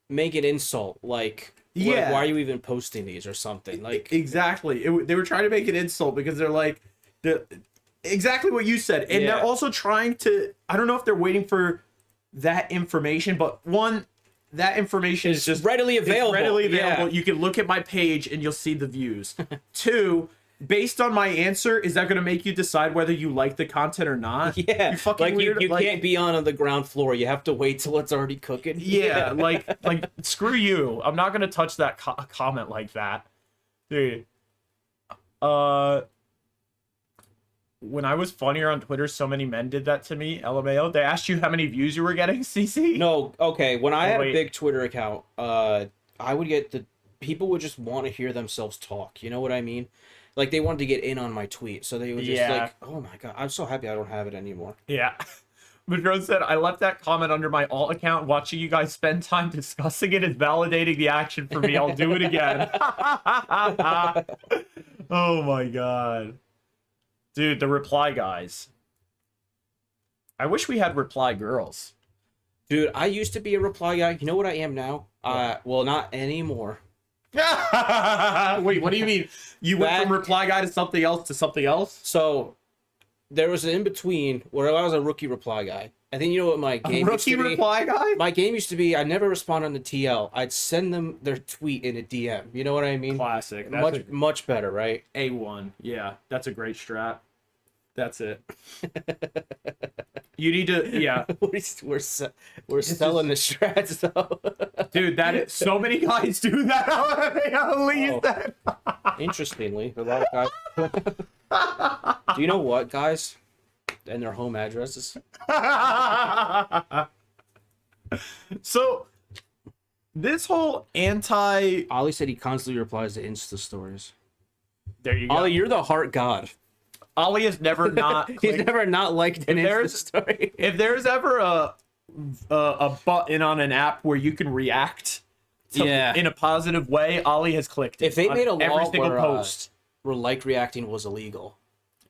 make an insult, like, why are you even posting these or something? Like, exactly. They were trying to make an insult because they're like, exactly what you said, and they're also trying to, I don't know if they're waiting for that information, but one, that information is just readily available. You can look at my page and you'll see the views. Two, based on my answer, is that going to make you decide whether you like the content or not? Yeah, you fucking like weird. You can't be on the ground floor. You have to wait till it's already cooking. Yeah, like screw you. I'm not going to touch that comment like that, dude. When I was funnier on Twitter, so many men did that to me. LMAO. They asked you how many views you were getting, CC? No, okay. When I had a big Twitter account, I would get people would just want to hear themselves talk. You know what I mean? Like, they wanted to get in on my tweet, so they would just like, oh my god, I'm so happy I don't have it anymore. Yeah. Madrone said, I left that comment under my alt account. Watching you guys spend time discussing it is validating the action for me. I'll do it again. Oh my god. Dude, the reply guys. I wish we had reply girls. Dude, I used to be a reply guy. You know what I am now? Well, not anymore. Wait, what do you mean? You went from reply guy to something else to something else? So, there was an in-between where I was a rookie reply guy. I think you know what my game used to be? Reply guy? My game used to be, I never respond on the TL. I'd send them their tweet in a DM. You know what I mean? Classic. Much better, right? A1. Yeah, that's a great strat. That's it. You need to, yeah. We're selling the strats, though. Dude, so many guys do that. Interestingly, a lot of guys. Do you know what, guys? And their home addresses. So, this whole Ollie said he constantly replies to Insta stories. There you go. Ollie, you're the heart god. Ollie has never not. He's never not liked an Insta story. If there's ever a button on an app where you can react in a positive way, Ollie has clicked it. If they made a law every single post where like reacting was illegal,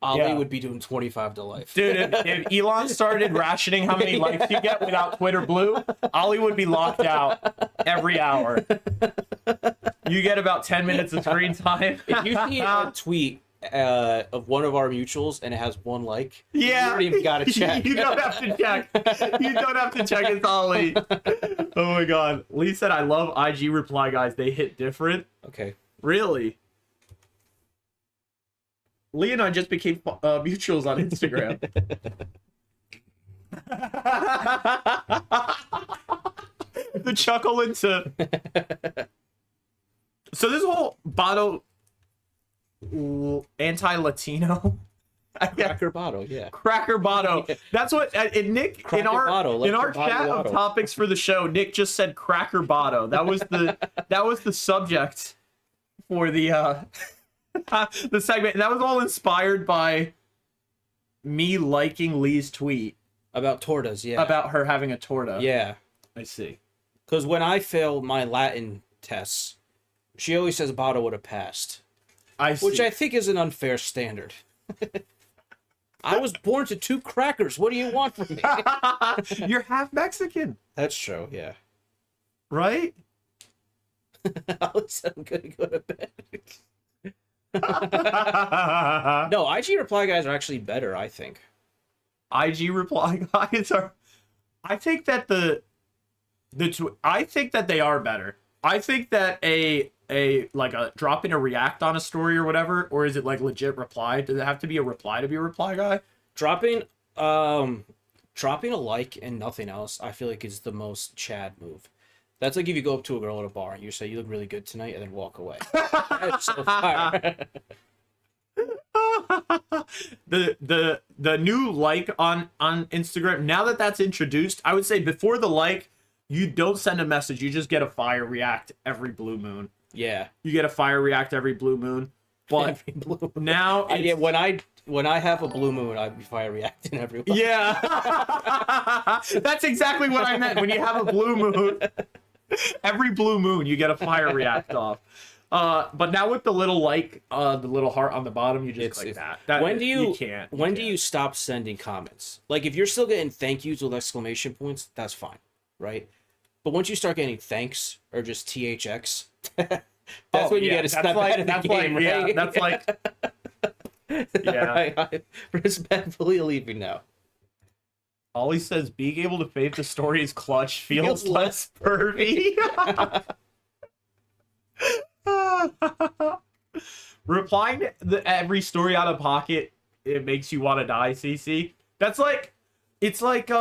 Ollie would be doing 25 to life. Dude, if Elon started rationing how many likes you get without Twitter Blue, Ollie would be locked out every hour. You get about 10 minutes of screen time. If you see a tweet of one of our mutuals and it has one like, you don't even gotta check. You don't have to check. You don't have to check. It's Ollie. Oh my god. Lee said, I love IG reply guys. They hit different. Okay. Really? Lee and I just became mutuals on Instagram. The chuckle into... So this whole Bato anti-Latino... Cracker Bato, yeah. Cracker Bato. Yeah. That's what Nick Cracker in our chat of topics for the show, Nick just said Cracker Bato. That was the subject for the the segment. That was all inspired by me liking Lee's tweet about tortas, yeah. About her having a torta. Yeah. I see. Because when I failed my Latin tests, she always says Bato would have passed. Which I think is an unfair standard. I was born to 2 crackers. What do you want from me? You're half Mexican. That's true, yeah. Right? I'm gonna go to bed. No, IG reply guys are actually better, I think. IG reply guys are... I think that I think that they are better. I think that a dropping a react on a story or whatever, or is it like legit reply? Does it have to be a reply to be a reply guy? Dropping a like and nothing else, I feel like is the most Chad move. That's like if you go up to a girl at a bar and you say you look really good tonight and then walk away. That's so fire. The new like on Instagram, now that that's introduced, I would say before the like, you don't send a message, you just get a fire react every blue moon. Yeah. You get a fire react every blue moon. But Every blue moon. now Yeah, when I have a blue moon, I'd be fire reacting everyone. Yeah. That's exactly what I meant. When you have a blue moon, every blue moon you get a fire react off. But now with the little the little heart on the bottom, you just click that. When do you can't. do you stop sending comments? Like if you're still getting thank yous with exclamation points, that's fine, right? But once you start getting thanks or just THX, that's when you get to step out of the game, right? Yeah, that's like. Yeah. I respectfully leave you now. Ollie says being able to fade the story is clutch, feels less pervy. Replying to every story out of pocket, it makes you want to die, CC. That's like, it's like,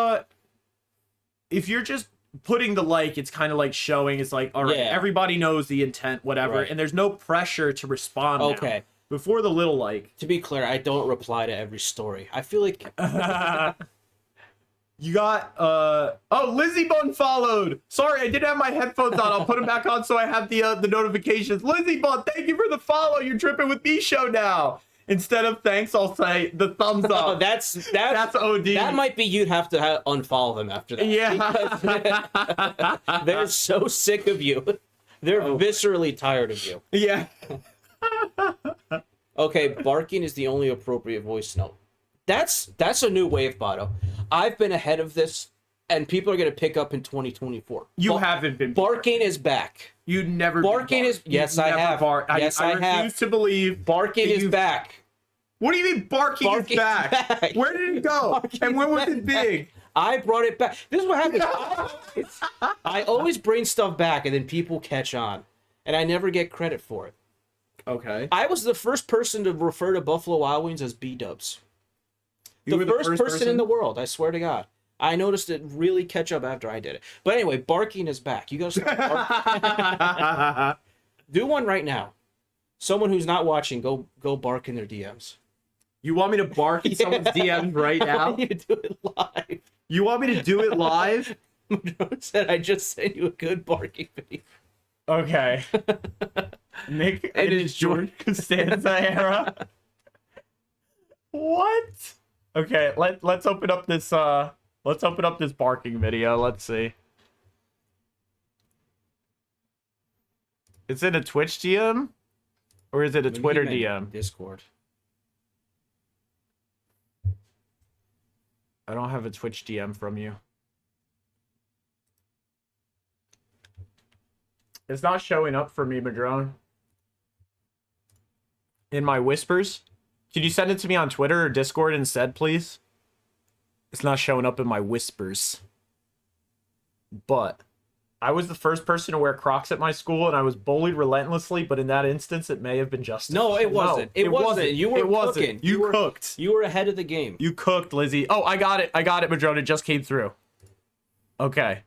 if you're just putting the like, it's kind of like showing, it's like, all right, everybody knows the intent, whatever, and there's no pressure to respond now. Before the little like. To be clear, I don't reply to every story. I feel like... You got, oh, Lizzie Bun followed. Sorry, I didn't have my headphones on. I'll put them back on so I have the notifications. Lizzie Bun, thank you for the follow. You're tripping with me show now. Instead of thanks, I'll say the thumbs up. Oh, that's OD. That might be you'd have to unfollow them after that. Yeah. They're so sick of you. They're viscerally tired of you. Yeah. Okay, barking is the only appropriate voice note. That's a new wave, Bato. I've been ahead of this, and people are going to pick up in 2024. You haven't been. Barking is back. You'd never. Barking is. Yes, I have. Yes, I have. refuse to believe. Barking is back. What do you mean barking is back? Where did it go? And when was it big? I brought it back. This is what happens. I always bring stuff back, and then people catch on, and I never get credit for it. Okay. I was the first person to refer to Buffalo Wild Wings as B-dubs. The first person in the world, I swear to God. I noticed it really catch up after I did it. But anyway, barking is back. You gotta start barking. Do one right now. Someone who's not watching, go bark in their DMs. You want me to bark in someone's DMs right now? I want you to do it live. You want me to do it live? Madrone said I just sent you a good barking video. Okay. Nick, it is George Costanza era. What? Okay, let's open up this barking video. Let's see. Is it a Twitch DM? Or is it a Twitter DM? Discord. I don't have a Twitch DM from you. It's not showing up for me, Madrone. In my whispers? Could you send it to me on Twitter or Discord instead, please? It's not showing up in my whispers. But I was the first person to wear Crocs at my school, and I was bullied relentlessly, but in that instance, it may have been justified. No, it wasn't. It wasn't. You were cooking. You cooked. You were ahead of the game. You cooked, Lizzie. Oh, I got it, Madrone. It just came through. Okay.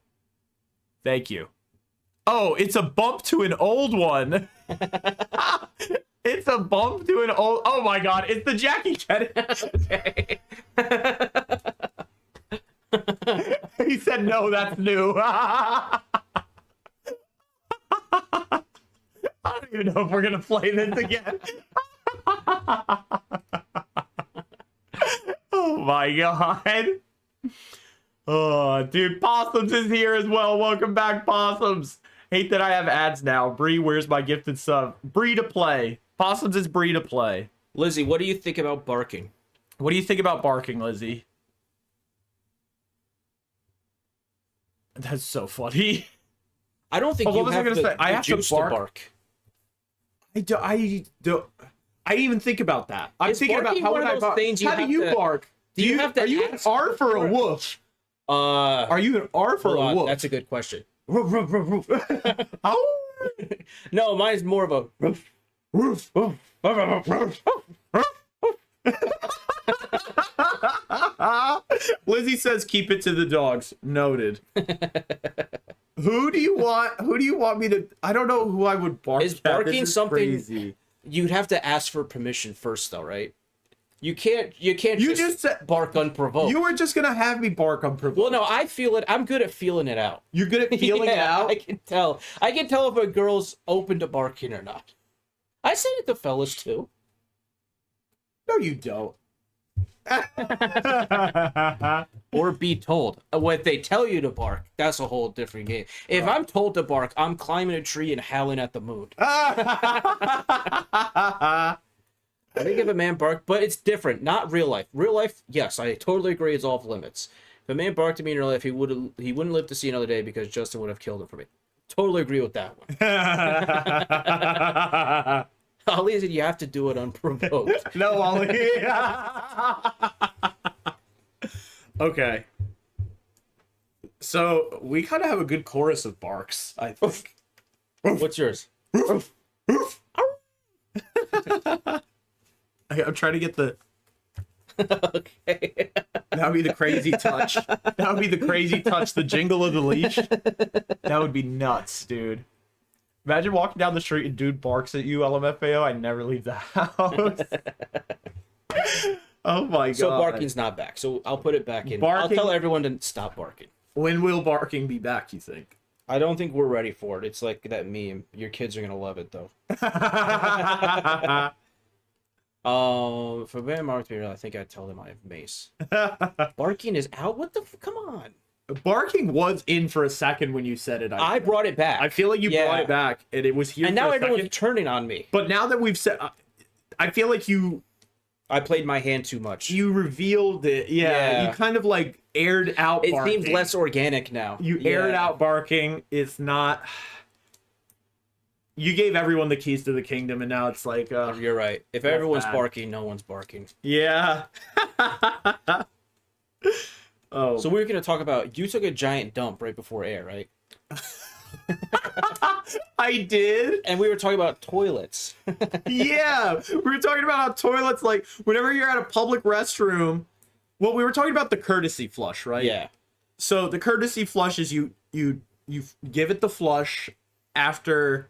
Thank you. Oh, it's a bump to an old one. It's a bump to an old... Oh my god, it's the Jackie Chan. Okay. He said, no, that's new. I don't even know if we're going to play this again. Oh my god. Oh, dude, Possums is here as well. Welcome back, Possums. Hate that I have ads now. Bree, where's my gifted sub? Bree to play. Possums is Bree to play. Lizzie, what do you think about barking? What do you think about barking, Lizzie? That's so funny. I don't think you have the juice to bark. I didn't even think about that. I'm thinking about how would I bark. How do you bark? Do you have to? Are you an R for a woof? Are you an R for a woof? That's a good question. Oh. No, mine's more of a roof. Lizzie says keep it to the dogs. Noted. Who do you want me to... I don't know who I would bark at. Is barking something crazy. You'd have to ask for permission first though, right? You can't just said bark unprovoked. you were just gonna have me bark unprovoked. Well, no, I feel it. I'm good at feeling it out. You're good at feeling it out? I can tell. I can tell if a girl's open to barking or not. I say it to fellas, too. No, you don't. Or be told. When they tell you to bark, that's a whole different game. If I'm told to bark, I'm climbing a tree and howling at the moon. I think if a man barked, but it's different. Not real life. Real life, yes, I totally agree. It's off limits. If a man barked at me in real life, he wouldn't live to see another day because Justin would have killed him for me. Totally agree with that one. Ollie said you have to do it unprovoked. No, Ollie. Okay. So we kind of have a good chorus of barks, I think. What's yours? I'm trying to get the... Okay. That would be the crazy touch. That would be the crazy touch, the jingle of the leash. That would be nuts, dude. Imagine walking down the street and dude barks at you, LMFAO. I never leave the house. Oh my god. So barking's not back. So I'll put it back in. Barking... I'll tell everyone to stop barking. When will barking be back, you think? I don't think we're ready for it. It's like that meme. Your kids are going to love it, though. If a man marked me, I think I'd tell them I have mace. Barking is out? What the come on. Barking was in for a second when you said it. I brought it back. I feel like you brought it back, and it was here. And now everyone's turning on me. But now that we've said, I feel like I played my hand too much. You revealed it. Yeah. You kind of like aired out barking. It seems less organic now. You aired out barking. It's not... You gave everyone the keys to the kingdom, and now it's like... You're right. If everyone's barking, no one's barking. Yeah. Oh. So we were going to talk about... You took a giant dump right before air, right? I did. And we were talking about toilets. Yeah. We were talking about how toilets, like, whenever you're at a public restroom... Well, we were talking about the courtesy flush, right? Yeah. So the courtesy flush is you give it the flush after...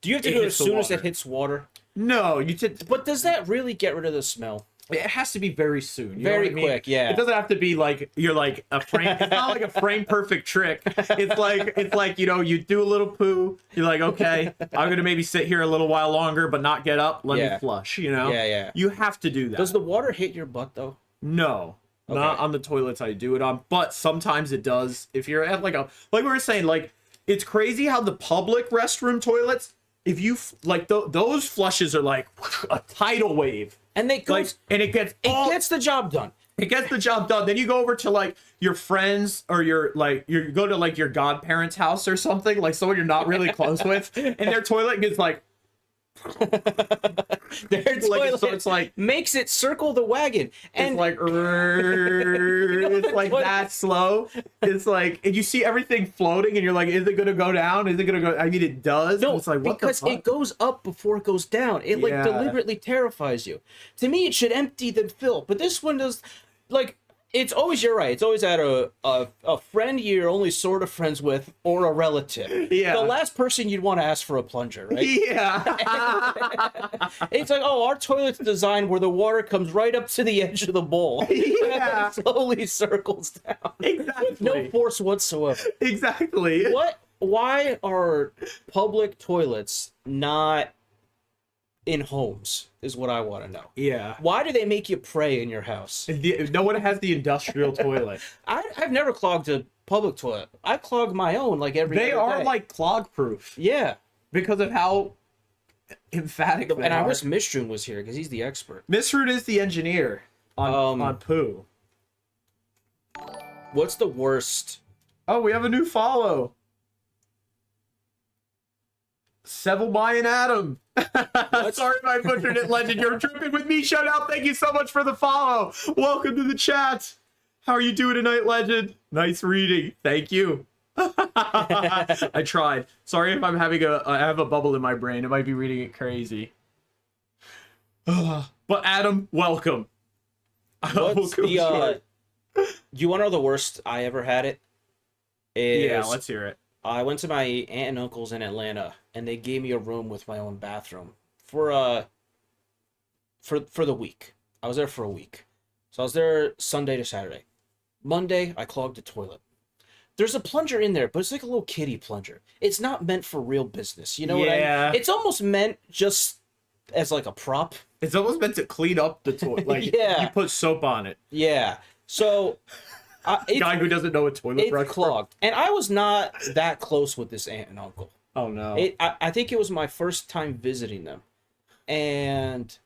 Do you have to do it as soon as it hits water? No, But does that really get rid of the smell? It has to be very soon. Very quick, yeah. It doesn't have to be like you're like a frame. It's not like a frame perfect trick. It's like you do a little poo. You're like, okay, I'm gonna maybe sit here a little while longer, but not get up. Let me flush. Yeah. You have to do that. Does the water hit your butt though? No. Okay. Not on the toilets I do it on, but sometimes it does. If you're at like we were saying, like it's crazy how the public restroom toilets. If you those flushes are like a tidal wave, and it gets the job done. It gets the job done. Then you go over to like your friends or you go to like your godparents' house or something, like someone you're not really close with, and their toilet gets like their toilet so it's like makes it circle the wagon, and it's like it's like that slow. It's like, and you see everything floating, and you're like, is it gonna go down? Is it gonna go? I mean, it does. No, it's like what because it goes up before it goes down. It like deliberately terrifies you. To me, it should empty then fill, but this one does. Like it's always, you're right. It's always at a friend you're only sort of friends with or a relative. Yeah. The last person you'd want to ask for a plunger, right? Yeah. It's like, oh, our toilet's designed where the water comes right up to the edge of the bowl. Yeah. And slowly circles down. Exactly. With no force whatsoever. Exactly. Why are public toilets not in homes is what I want to know. Yeah. Why do they make you pray in your house? No one has the industrial toilet. I've never clogged a public toilet. I clog my own like every They other are day. like clog proof. Yeah. Because of how emphatic they and are. I wish Mishroom was here because he's the expert. Mishroom is the engineer on poo. What's the worst? Oh, we have a new follow. Seville Mayan Adam. Sorry if I butchered it, Legend. You're tripping with me. Shout out. Thank you so much for the follow. Welcome to the chat. How are you doing tonight, Legend? Nice reading. Thank you. I tried. Sorry if I'm having I have a bubble in my brain. I might be reading it crazy. But Adam, welcome. What's the, you want to know the worst I ever had it? Yeah, let's hear it. I went to my aunt and uncle's in Atlanta, and they gave me a room with my own bathroom for the week. I was there for a week. So I was there Sunday to Saturday. Monday, I clogged the toilet. There's a plunger in there, but it's like a little kiddie plunger. It's not meant for real business. You know what I mean? It's almost meant just as like a prop. It's almost meant to clean up the toilet. Like, Yeah. you put soap on it. Yeah. So Guy who doesn't know what toilet brush it's clogged. And I was not that close with this aunt and uncle. Oh, no. I think it was my first time visiting them. And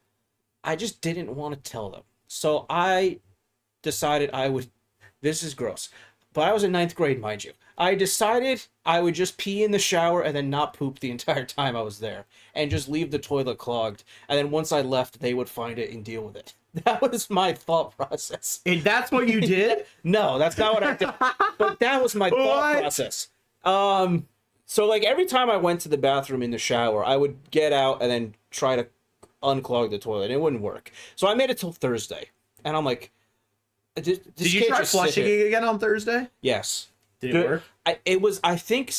I just didn't want to tell them. So I decided I would... This is gross. But I was in 9th grade, mind you. I decided I would just pee in the shower and then not poop the entire time I was there. And just leave the toilet clogged. And then once I left, they would find it and deal with it. That was my thought process. And that's what you did? No, that's not what I did. But that was my thought process. So like every time I went to the bathroom in the shower, I would get out and then try to unclog the toilet. And it wouldn't work. So I made it till Thursday. And I'm like... Did you try flushing it again on Thursday? Yes. Did it work? I think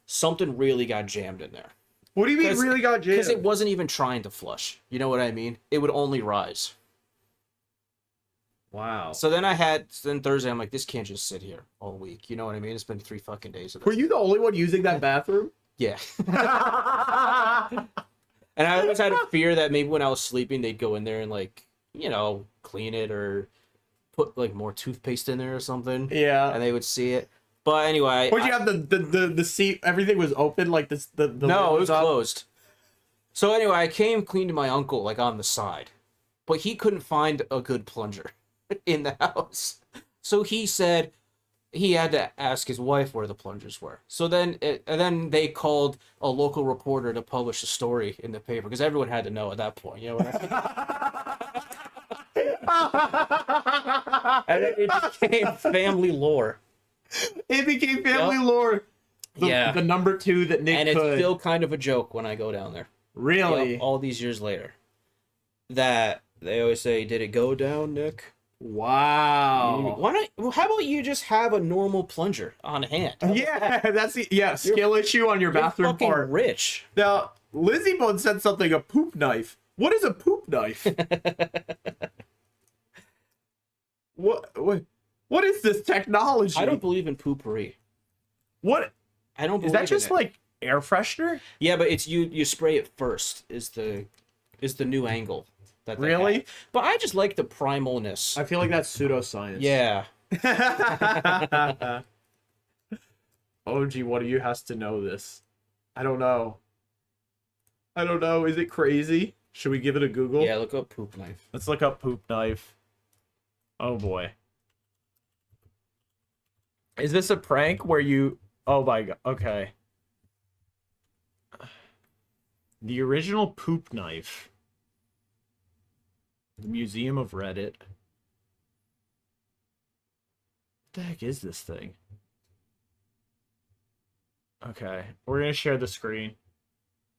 something really got jammed in there. What do you mean really got jammed? Because it wasn't even trying to flush. You know what I mean? It would only rise. Wow. So then Thursday, I'm like, this can't just sit here all week. You know what I mean? It's been 3 fucking days of this. Were you the only one using that bathroom? Yeah. And I always had a fear that maybe when I was sleeping, they'd go in there and like, you know, clean it or put like more toothpaste in there or something. Yeah. And they would see it. But anyway, Would you have the seat? Everything was open, like the no, it was closed. So anyway, I came clean to my uncle like on the side, but he couldn't find a good plunger in the house. So he said he had to ask his wife where the plungers were. So then they called a local reporter to publish a story in the paper because everyone had to know at that point. You know what I mean? And it became family lore. It became family lore. The number 2 that Nick and could. It's still kind of a joke when I go down there. Really? All these years later. That they always say, "Did it go down, Nick?" Wow. How about you just have a normal plunger on hand? That's skill issue on your bathroom fucking part. Rich. Now, Lizzie Bone said something, a poop knife. What is a poop knife? What is this technology? I don't believe in poopery. What? I don't believe Is that just in it. like air freshener? Yeah, but it's you spray it first is the new angle that they Really? have. But I just like the primalness. I feel like that's pseudoscience. Yeah. OG, what do you has to know this? I don't know. Is it crazy? Should we give it a Google? Yeah, look up poop knife. Let's look up poop knife. Oh boy. Is this a prank where you... Oh my god. Okay. The original poop knife. The Museum of Reddit. What the heck is this thing? Okay. We're going to share the screen.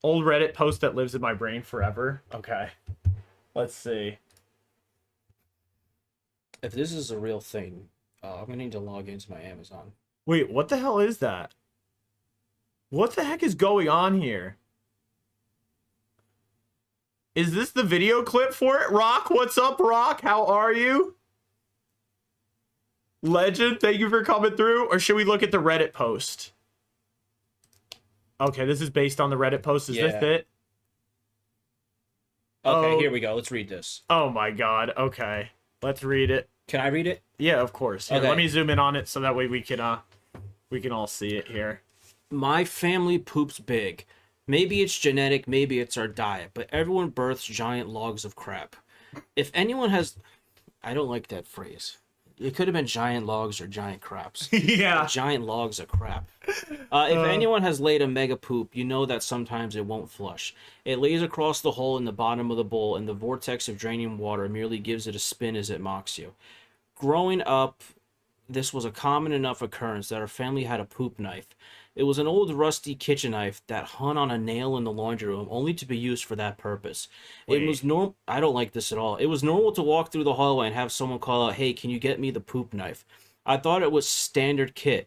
Old Reddit post that lives in my brain forever. Okay. Let's see. If this is a real thing, I'm gonna need to log into my Amazon. Wait, what the hell is that? What the heck is going on here? Is this the video clip for it? Rock, what's up, Rock? How are you? Legend, thank you for coming through. Or should we look at the Reddit post? Okay, this is based on the Reddit post. Is this it? Okay, here we go. Let's read this. Oh my god. Okay. Let's read it. Can I read it? Yeah, of course. Here, Okay. let me zoom in on it so that way we can all see it here. My family poops big. Maybe it's genetic, maybe it's our diet, but everyone births giant logs of crap. If anyone has... I don't like that phrase. It could have been giant logs or giant craps. Yeah. Giant logs of crap. If anyone has laid a mega poop, you know that sometimes it won't flush. It lays across the hole in the bottom of the bowl, and the vortex of draining water merely gives it a spin as it mocks you. Growing up, this was a common enough occurrence that our family had a poop knife. It was an old rusty kitchen knife that hung on a nail in the laundry room, only to be used for that purpose. Wait. It was normal. I don't like this at all. It was normal to walk through the hallway and have someone call out, "Hey, can you get me the poop knife?" I thought it was standard kit,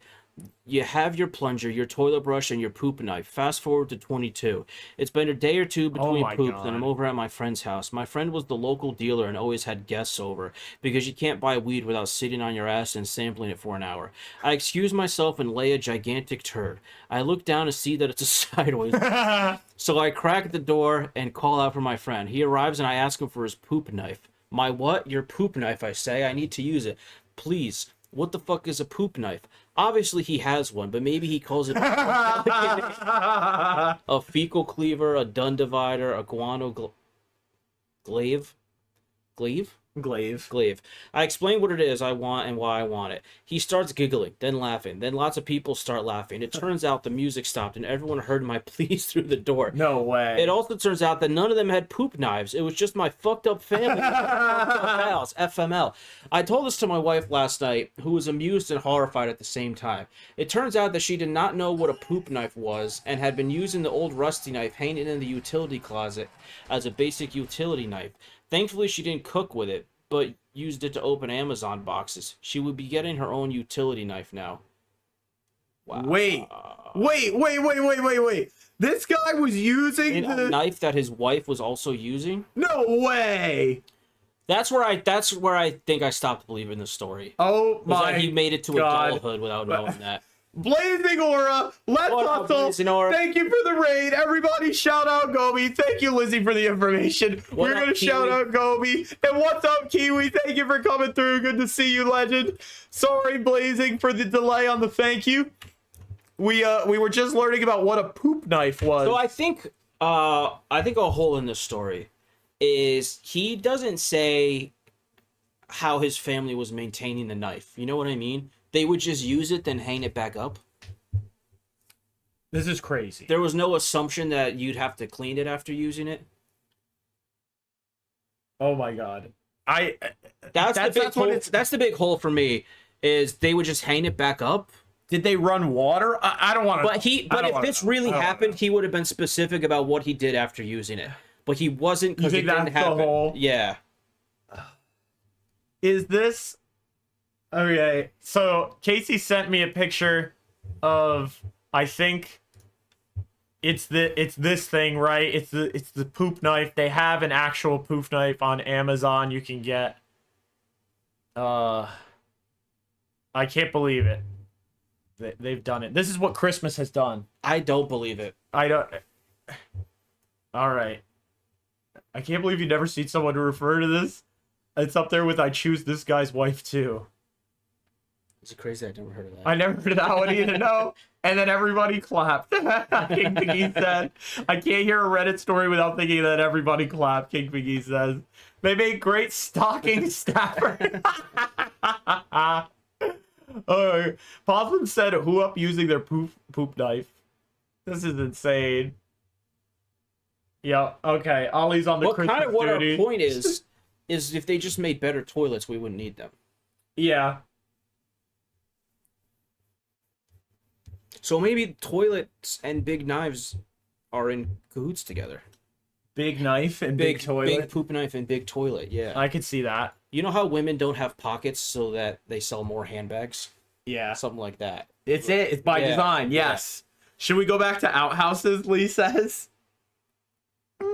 You have your plunger, your toilet brush, and your poop knife. Fast forward to 22. It's been a day or two between my poops, God. and I'm over at my friend's house. My friend was the local dealer and always had guests over, because you can't buy weed without sitting on your ass and sampling it for an hour. I excuse myself and lay a gigantic turd. I look down to see that it's a sideways. So I crack the door and call out for my friend. He arrives and I ask him for his poop knife. My what? Your poop knife, I say. I need to use it. Please. What the fuck is a poop knife? Obviously he has one, but maybe he calls it a fecal cleaver, a dun divider, a guano glaive? Glaive? Glaive. I explain what it is I want and why I want it. He starts giggling, then laughing. Then lots of people start laughing. It turns out the music stopped and everyone heard my pleas through the door. No way. It also turns out that none of them had poop knives. It was just my fucked up family. Fucked up house, FML. I told this to my wife last night, who was amused and horrified at the same time. It turns out that she did not know what a poop knife was and had been using the old rusty knife hanging in the utility closet as a basic utility knife. Thankfully, she didn't cook with it, but used it to open Amazon boxes. She would be getting her own utility knife now. Wow. Wait. This guy was using A knife that his wife was also using? No way. That's where I think I stopped believing the story. Oh my That he made it to God. adulthood without knowing that. Blazing Aura, let's What up, hustle. Blazing Aura? Thank you for the raid. Everybody shout out Gobi. Thank you, Lizzie, for the information. What We're up, going to shout Kiwi? out Gobi. And what's up, Kiwi? Thank you for coming through. Good to see you, legend. Sorry, Blazing, for the delay on the thank you. We were just learning about what a poop knife was. So I think a hole in this story is he doesn't say how his family was maintaining the knife. You know what I mean? They would just use it, then hang it back up. This is crazy. There was no assumption that you'd have to clean it after using it. Oh my God. That's the big hole for me. Is they would just hang it back up. Did they run water? I don't want to. But if this really happened, he would have been specific about what he did after using it. But he wasn't, because he didn't have it. Yeah. Is this okay? So Casey sent me a picture of, I think it's this thing, right? It's the poop knife. They have an actual poop knife on Amazon you can get. I can't believe it. They've done it. This is what Christmas has done. I don't believe it. I don't. All right. I can't believe you never seen someone refer to this. It's up there with I choose this guy's wife too. Is it crazy? I never heard of that. I never heard of that one either. No. And then everybody clapped. King Piggy said, I can't hear a Reddit story without thinking that everybody clapped, King Piggy says. They make great stocking stuffer. Possum said, who up using their poop knife? This is insane. Yeah, okay. Ollie's on the Christmas duty. What our point is if they just made better toilets, we wouldn't need them. Yeah. So maybe toilets and big knives are in cahoots together. Big knife and big toilet. Big poop knife and big toilet, yeah. I could see that. You know how women don't have pockets so that they sell more handbags? Yeah. Something like that. It's by design, yes. Yeah. Should we go back to outhouses, Lee says?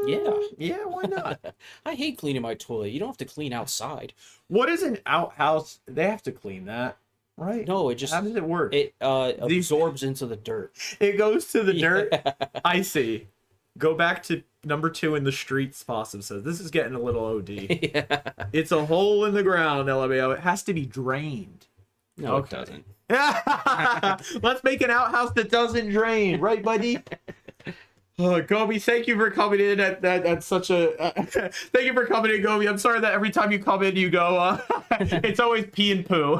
Yeah. Yeah, why not? I hate cleaning my toilet. You don't have to clean outside. What is an outhouse? They have to clean that, right? No, it just... How does it work? It absorbs into the dirt. It goes to the dirt? I see. Go back to number 2 in the streets, Possum says. This is getting a little OD. Yeah. It's a hole in the ground, LMAO. It has to be drained. No, okay. It doesn't. Let's make an outhouse that doesn't drain, right, buddy? Gobi, thank you for coming in at such a... thank you for coming in, Gobi. I'm sorry that every time you come in, you go... it's always pee and poo.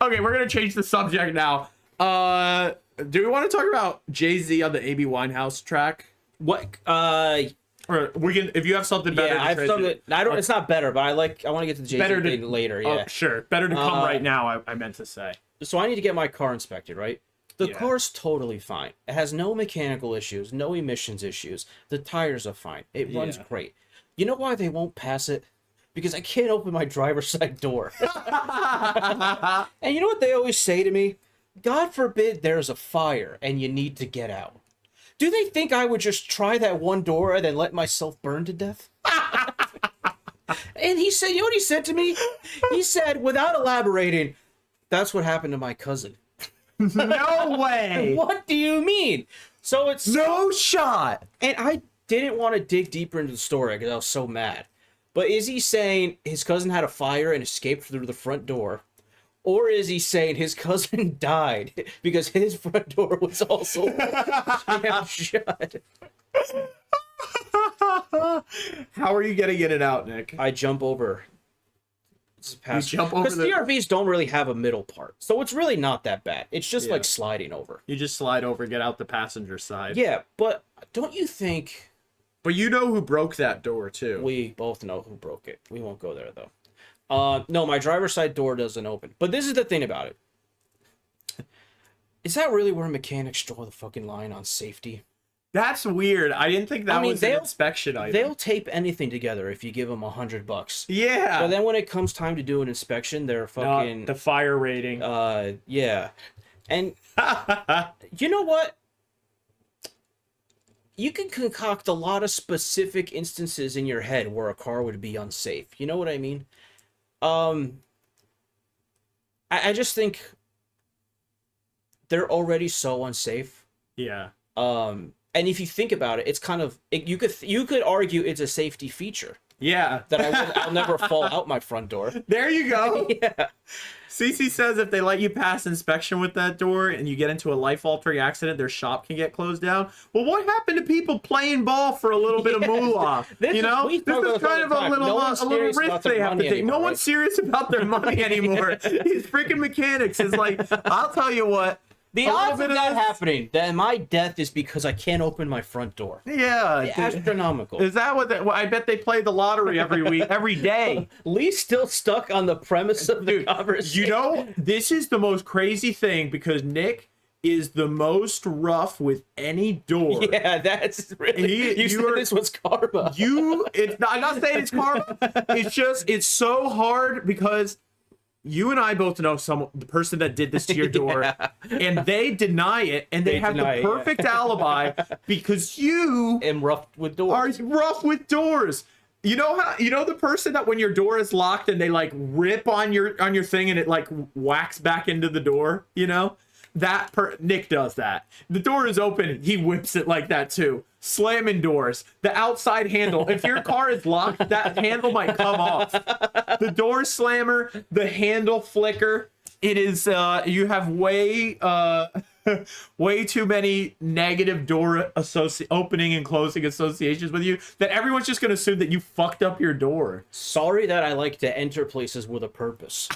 Okay, we're going to change the subject now. Do we want to talk about Jay-Z on the A.B. Winehouse track? What? Or we can, if you have something better. Yeah, I've something. I don't. It's not better, but I want to get to the Jay-Z thing later. Yeah, sure. Better to come right now. I meant to say. So I need to get my car inspected, right? The Yeah. car's totally fine. It has no mechanical issues, no emissions issues. The tires are fine. It runs great. You know why they won't pass it? because I can't open my driver's side door. And you know what they always say to me? God forbid there's a fire and you need to get out. Do they think I would just try that one door and then let myself burn to death? And he said, you know what he said to me? He said, without elaborating, that's what happened to my cousin. No way. What do you mean? So it's no shot. And I didn't want to dig deeper into the story because I was so mad. But is he saying his cousin had a fire and escaped through the front door? Or is he saying his cousin died because his front door was also jammed shut? How are you getting in and out, Nick? I jump over. You jump over because DRVs don't really have a middle part, so it's really not that bad. It's just like sliding over. You just slide over, get out the passenger side. Yeah, but don't you think? But you know who broke that door too. We both know who broke it. We won't go there though. No, my driver's side door doesn't open. But this is the thing about it. Is that really where mechanics draw the fucking line on safety? That's weird. I didn't think that was an inspection item. They'll tape anything together if you give them $100. Yeah. But then when it comes time to do an inspection, they're fucking the fire rating. Yeah. And you know what? You can concoct a lot of specific instances in your head where a car would be unsafe. You know what I mean? I just think they're already so unsafe. Yeah. And if you think about it, it's kind of you could argue it's a safety feature. Yeah. That I'll never fall out my front door. There you go. Yeah. Cece says if they let you pass inspection with that door and you get into a life-altering accident, their shop can get closed down. Well, what happened to people playing ball for a little bit of moolah? This is kind of a little risk they have to take. No one's serious about their money anymore. These freaking mechanics is like, I'll tell you what. The odds of that happening, that my death is because I can't open my front door. Yeah. Astronomical. Is that what I bet they play the lottery every week, every day. Lee's still stuck on the premise of the conversation. You know, this is the most crazy thing because Nick is the most rough with any door. Yeah, that's really... You said this was karma. I'm not saying it's karma. It's so hard because... You and I both know the person that did this to your door, and they deny it, and they have the perfect alibi because you am rough with doors. Are rough with doors. You know the person that when your door is locked and they like rip on your thing and it like whacks back into the door. You know Nick does that. The door is open, he whips it like that too. Slamming doors, the outside handle. If your car is locked, that handle might come off. The door slammer, the handle flicker. It is you have way too many negative door opening and closing associations with you that everyone's just gonna assume that you fucked up your door. Sorry that I like to enter places with a purpose.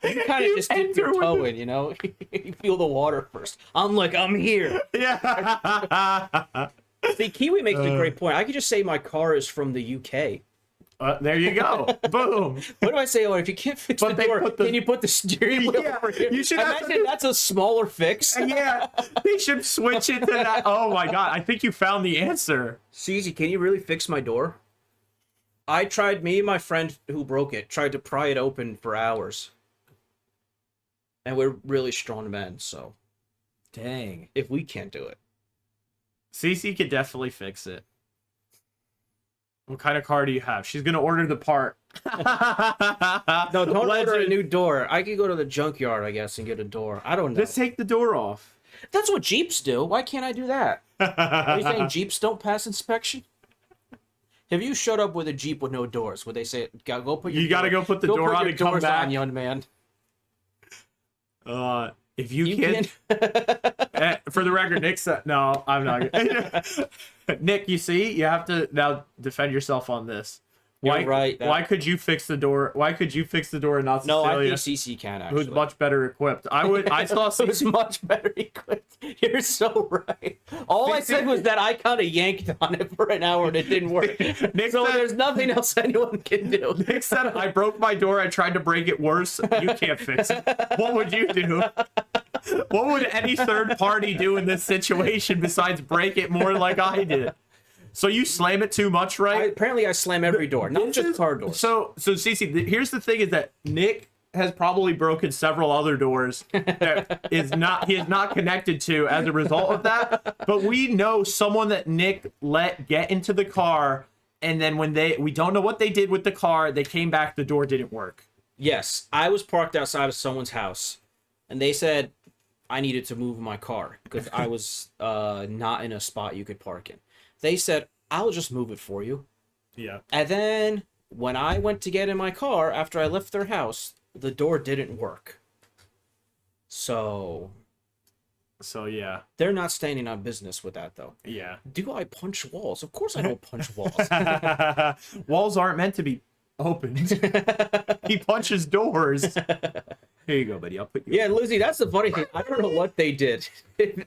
You kind of just dip your toe in, you know? You feel the water first. I'm here. Yeah. See, Kiwi makes a great point. I could just say my car is from the UK. There you go. Boom. What do I say? Oh, if you can't fix the door, can you put the steering wheel over here? You should imagine that's a smaller fix. Yeah. They should switch it to that. Oh my god. I think you found the answer. Cece, can you really fix my door? Me and my friend who broke it tried to pry it open for hours. And we're really strong men, so... Dang. If we can't do it. Cece could definitely fix it. What kind of car do you have? She's gonna order the part. No, don't order a new door. I could go to the junkyard, I guess, and get a door. I don't know. Just take the door off. That's what Jeeps do. Why can't I do that? Are you saying Jeeps don't pass inspection? Have you showed up with a Jeep with no doors? Would they say, go put your You gotta go put the door on and come back. On, young man. If you can, for the record, Nick said, no, I'm not. Nick, you see, you have to now defend yourself on this. You're right. Why could you fix the door? Why could you fix the door and not Cecilia? No, I think CC can actually. Who's much better equipped. I saw CC. Who's much better equipped. You're so right. All I said was that I kind of yanked on it for an hour and it didn't work. Nick said, there's nothing else anyone can do. Nick said, I broke my door. I tried to break it worse. You can't fix it. What would you do? What would any third party do in this situation besides break it more like I did? So you slam it too much, right? Apparently I slam every door, not just car doors. So Cece, here's the thing: is that Nick has probably broken several other doors that he is not connected to as a result of that. But we know someone that Nick let get into the car, and then when we don't know what they did with the car, they came back, the door didn't work. Yes, I was parked outside of someone's house, and they said I needed to move my car because I was not in a spot you could park in. They said, I'll just move it for you. Yeah. And then when I went to get in my car after I left their house, the door didn't work. So yeah. They're not standing on business with that, though. Yeah. Do I punch walls? Of course I don't punch walls. Walls aren't meant to be opened. He punches doors. Here you go, buddy. I'll put you. Yeah, Lizzie, that's the funny thing. I don't know what they did.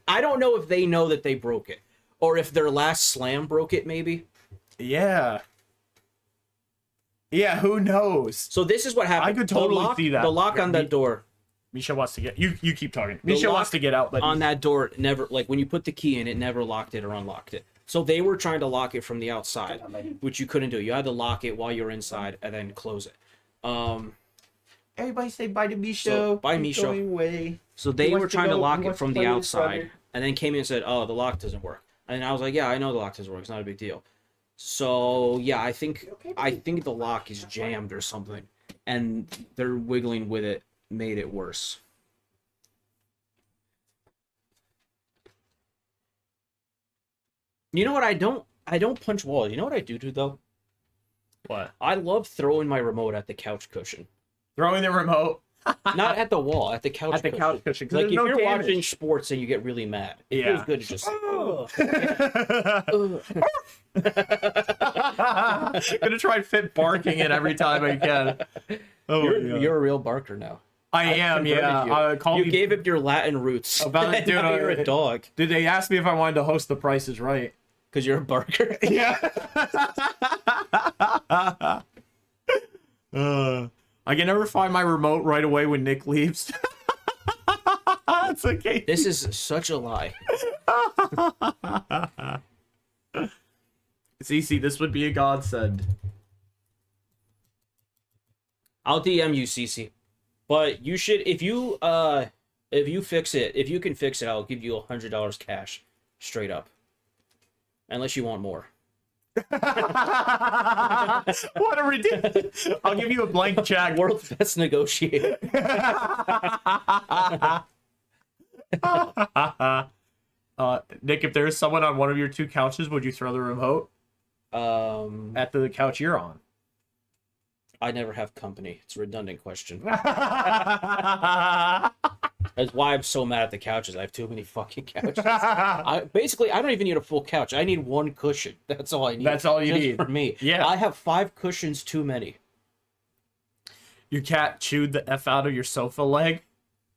I don't know if they know that they broke it. Or if their last slam broke it, maybe. Yeah. Yeah, who knows? So this is what happened. I could totally see that. The lock on that door. Misha wants to get... You keep talking. Misha wants to get out. But on that door, never... Like, when you put the key in, it never locked it or unlocked it. So they were trying to lock it from the outside, which you couldn't do. You had to lock it while you're inside and then close it. Everybody say bye to Misha. So, bye, Misha. So they were trying to lock it from the outside and then came in and said, oh, the lock doesn't work. And I was like, yeah, I know the lock doesn't work. It's not a big deal. So, yeah, I think the lock is jammed or something. And they're wiggling with it made it worse. You know what? I don't punch walls. You know what I do though? What? I love throwing my remote at the couch cushion. Throwing the remote? Not at the wall, at the couch cushion. At the couch cushion. Like, if you're watching sports and you get really mad, it feels good to just... Gonna try and fit barking in every time I can. Oh, you're a real barker now. I am, yeah. You gave up your Latin roots. About dude, now you're a dog. Dude, they asked me if I wanted to host The Price is Right. Because you're a barker? Yeah. I can never find my remote right away when Nick leaves. It's okay. This is such a lie. Cece, this would be a godsend. I'll DM you, Cece. But you should, if you fix it, if you can fix it, I'll give you $100 cash, straight up. Unless you want more. What a ridiculous! I'll give you a blank check. World's best negotiator. Nick, if there's someone on one of your two couches, would you throw the remote? At the couch you're on. I never have company. It's a redundant question. That's why I'm so mad at the couches. I have too many fucking couches. Basically, I don't even need a full couch. I need one cushion. That's all I need. That's all you need. For me. Yeah. I have 5 cushions too many. Your cat chewed the F out of your sofa leg?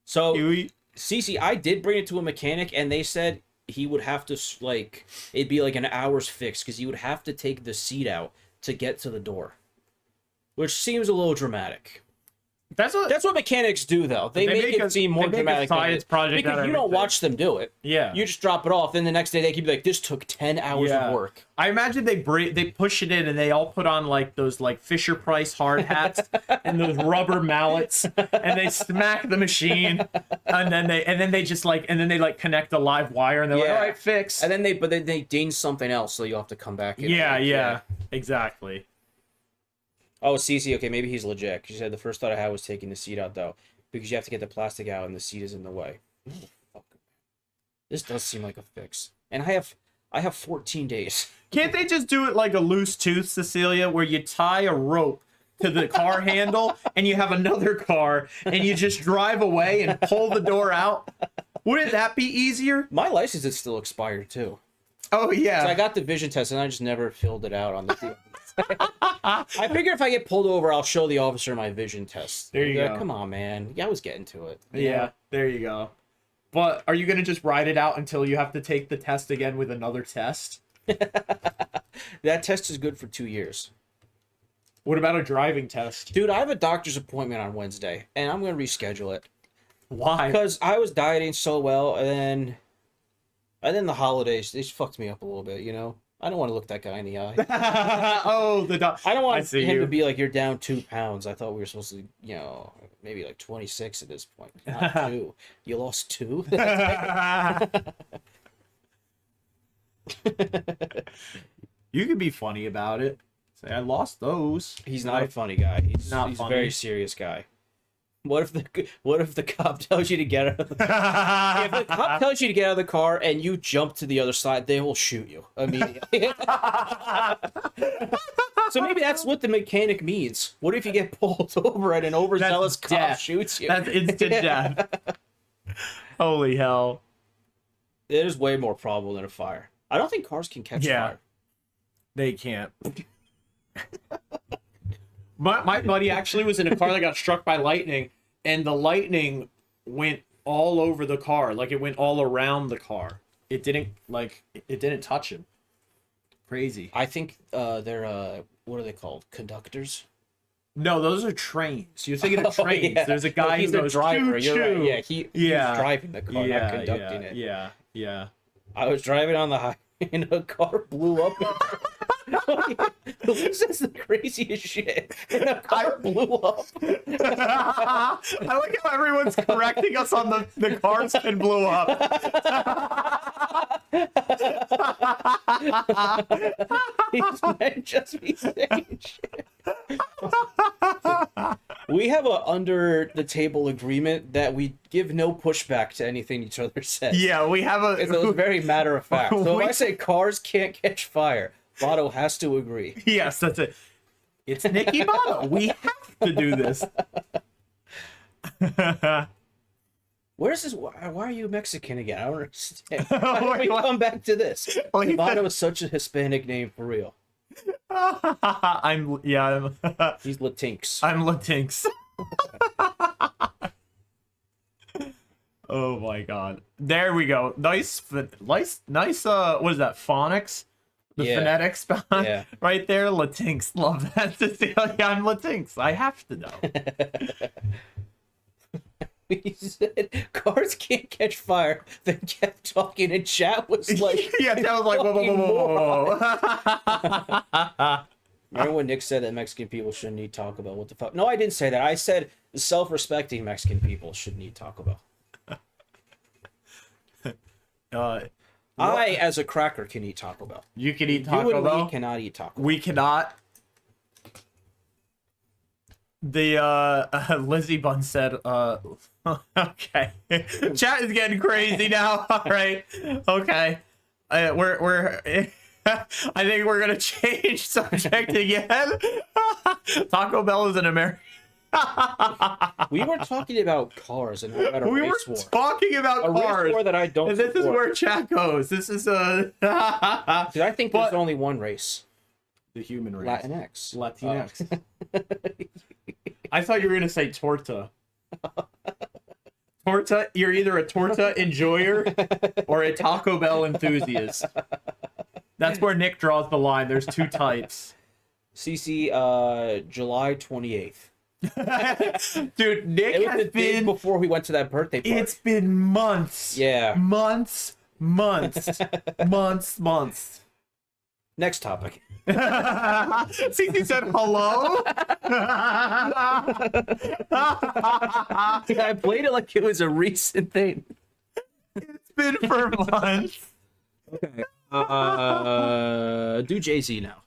So, Cece, I did bring it to a mechanic, and they said he would have to, like, it'd be like an hour's fix, because he would have to take the seat out to get to the door. Which seems a little dramatic. That's what mechanics do, though. They make it seem more dramatic. Science project because you don't watch them do it. Yeah. You just drop it off. Then the next day they could be like, "This took 10 hours of work." I imagine they push it in and they all put on like those like Fisher Price hard hats and those rubber mallets and they smack the machine and then they connect the live wire and they're like, "All right, fix." And then they ding something else, so you have to come back. Yeah, exactly. Oh, Cece, okay, maybe he's legit. She said the first thought I had was taking the seat out, though, because you have to get the plastic out and the seat is in the way. Oh, this does seem like a fix. And I have 14 days. Can't they just do it like a loose tooth, Cecilia, where you tie a rope to the car handle and you have another car and you just drive away and pull the door out? Wouldn't that be easier? My license is still expired, too. Oh, yeah. So I got the vision test and I just never filled it out on the field. I figure if I get pulled over, I'll show the officer my vision test. There you go. Come on, man. Yeah, I was getting to it. Yeah, there you go. But are you going to just ride it out until you have to take the test again with another test? That test is good for 2 years. What about a driving test? Dude, I have a doctor's appointment on Wednesday, and I'm going to reschedule it. Why? Because I was dieting so well, and then the holidays, they just fucked me up a little bit, you know? I don't want to look that guy in the eye. Oh, the dog. I don't want see him you. to be like, you're down 2 pounds. I thought we were supposed to, maybe like 26 at this point. Not 2. You lost 2? You can be funny about it. Say, I lost those. He's not a funny guy. He's not a funny. very serious guy. What if the cop tells you to get out of the car? If the cop tells you to get out of the car and you jump to the other side, they will shoot you immediately. So maybe that's what the mechanic means. What if you get pulled over and an overzealous cop death. shoots you? That's instant death. Holy hell. It is way more probable than a fire. I don't think cars can catch fire. They can't. My buddy actually was in a car that got struck by lightning, and the lightning went all over the car. Like, it went all around the car. It didn't touch him. Crazy. I think they're what are they called? Conductors? No, those are trains. You're thinking of trains. Yeah. There's a guy he's who the goes, driver. choo, You're right. choo. Yeah, he's driving the car, not conducting it. Yeah. I was driving on the highway and a car blew up. This is the craziest shit. And a car blew up. I like how everyone's correcting us on the cars can blow up. These men just be saying shit. We have a under the table agreement that we give no pushback to anything each other says. Yeah, we have a. It's very matter of fact. So if I say cars can't catch fire, Bato has to agree. Yes, that's it. It's NickyBato. We have to do this. Where's this? Why are you Mexican again? I don't understand. Why did we come back to this? Bato is such a Hispanic name for real. I'm He's Latinx. I'm Latinx. Oh my god. There we go. Nice. What is that? Phonics? The phonetics behind right there. Latinx. Love that. I'm Latinx. I have to know. He said cars can't catch fire, then kept talking, and chat was like, yeah, that was like, whoa. Remember when Nick said that Mexican people shouldn't eat Taco Bell? What the fuck? No, I didn't say that. I said self-respecting Mexican people shouldn't eat Taco Bell. I, as a cracker, can eat Taco Bell. You can eat Taco you and Bell. We cannot eat Taco Bell. We cannot. The Lizzie Bun said, okay. Chat is getting crazy now. All right. Okay. We're I think we're gonna change subject again. Taco Bell is an American. We were talking about cars and about a We race were war. talking about A cars. race war that I don't And this is support. where chat goes. This is Dude, I think there's only one race. the human race. Latinx. Latinx. I thought you were gonna say torta. Torta. You're either a torta enjoyer or a Taco Bell enthusiast. That's where Nick draws the line. There's two types. CC, July 28th. Dude, Nick It was has the day been. before we went to that birthday party. It's been months. Yeah. Months. Months. Next topic. Cece said hello. I played it like it was a recent thing. It's been for months. Okay. Do Jay-Z now.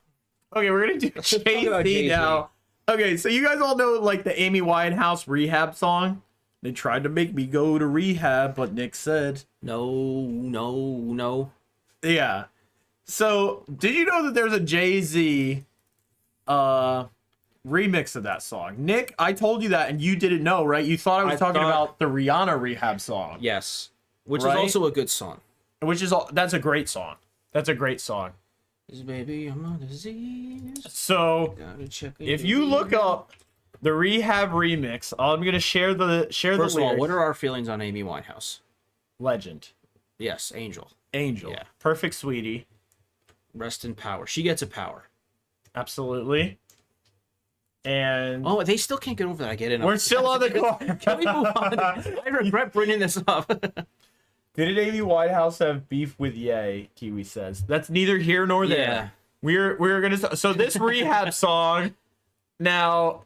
Okay, we're gonna do about Jay-Z Jay-Z. now. Okay, so you guys all know like the Amy Winehouse rehab song. They tried to make me go to rehab, but Nick said No. yeah. So, did you know that there's a Jay-Z remix of that song? Nick, I told you that and you didn't know, right? You thought I was talking about the Rihanna rehab song. Yes. Which Right? is also a good song. Which is that's a great song. That's a great song. Baby, I'm on disease. So, Gotta check if you look up the rehab remix, I'm going to share the First of all, lyrics. what are our feelings on Amy Winehouse? Legend. Yes, Angel. Yeah. Perfect sweetie. Rest in power. She gets a power. Absolutely. And Oh, they still can't get over that. I get it. we're still on the car. Can we move on? I regret bringing this up. Did Amy Winehouse have beef with Ye? Kiwi says. That's neither here nor there. Yeah. We're gonna. So this rehab song. Now,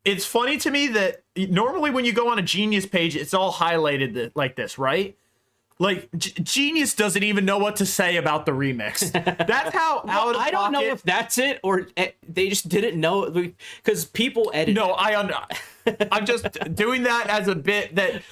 it's funny to me that normally when you go on a Genius page, it's all highlighted like this, right? Like Genius doesn't even know what to say about the remix. That's how out of I don't know if that's it or they just didn't know because people edit. No, I'm just doing that as a bit that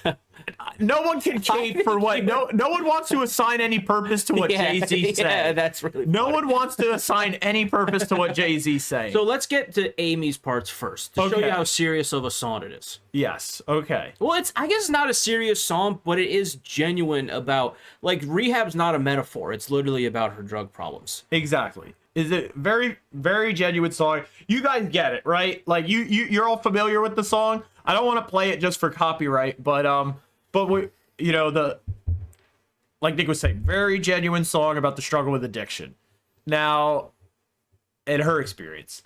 no one can cape for what no one wants to assign any purpose to what Jay-Z said. Yeah, that's really no funny. one wants to assign any purpose to what Jay-Z's saying. So let's get to Amy's parts first to show you how serious of a song it is. Yes. Okay. Well, I guess it's not a serious song, but it is genuine about like rehab's not a metaphor. It's literally about her drug problems. Exactly. Is it very, very genuine song? You guys get it, right? Like you're all familiar with the song. I don't want to play it just for copyright, but we, like Nick was saying, very genuine song about the struggle with addiction. Now, in her experience,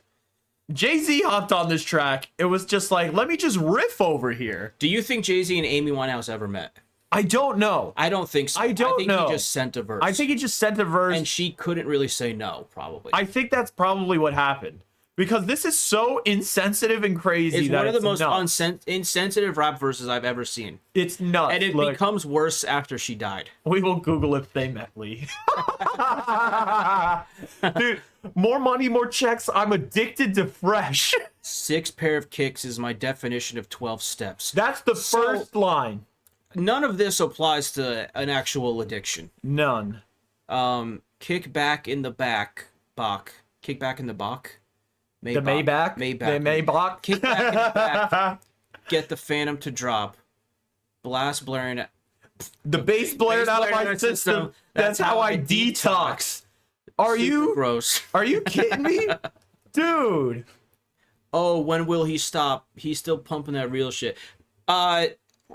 Jay-Z hopped on this track. It was just like, let me just riff over here. Do you think Jay-Z and Amy Winehouse ever met? I don't know. I don't think so. I think he just sent a verse. I think he just sent a verse. And she couldn't really say no, probably. I think that's probably what happened. Because this is so insensitive and crazy. It's one of the most nuts. insensitive rap verses I've ever seen. It's nuts. And it becomes worse after she died. We will Google if they met Lee. Dude, more money, more checks. I'm addicted to fresh. 6 pair of kicks is my definition of 12 steps. That's the first line. None of this applies to an actual addiction. None. Kick back in the back. Kick back in the back. The Maybach? The Maybach? Kick back in the back. Get the Phantom to drop. Blast blaring. The bass blared out of my system. That's how I detox. Are you gross? Are you kidding me? Dude. Oh, when will he stop? He's still pumping that real shit.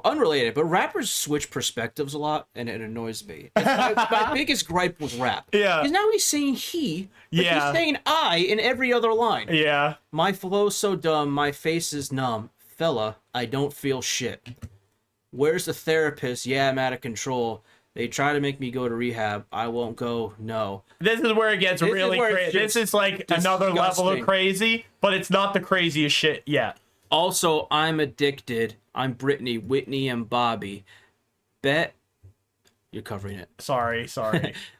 Unrelated, but rappers switch perspectives a lot, and it annoys me. That's my biggest gripe with rap. Yeah. Because now he's saying he, but Yeah. he's saying I in every other line. Yeah. My flow's so dumb, my face is numb. Fella, I don't feel shit. Where's the therapist? Yeah, I'm out of control. They try to make me go to rehab. I won't go, no. This is where it gets really crazy. This is like another level of crazy, but it's not the craziest shit yet. Also, I'm addicted. I'm Brittany, Whitney, and Bobby. Bet. You're covering it. Sorry.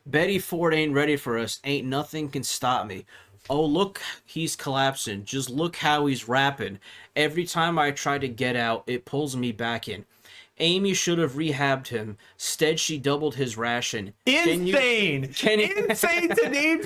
Betty Ford ain't ready for us. Ain't nothing can stop me. Oh, look, he's collapsing. Just look how he's rapping. Every time I try to get out, it pulls me back in. Amy should have rehabbed him. Instead, she doubled his ration. Insane. Insane to name.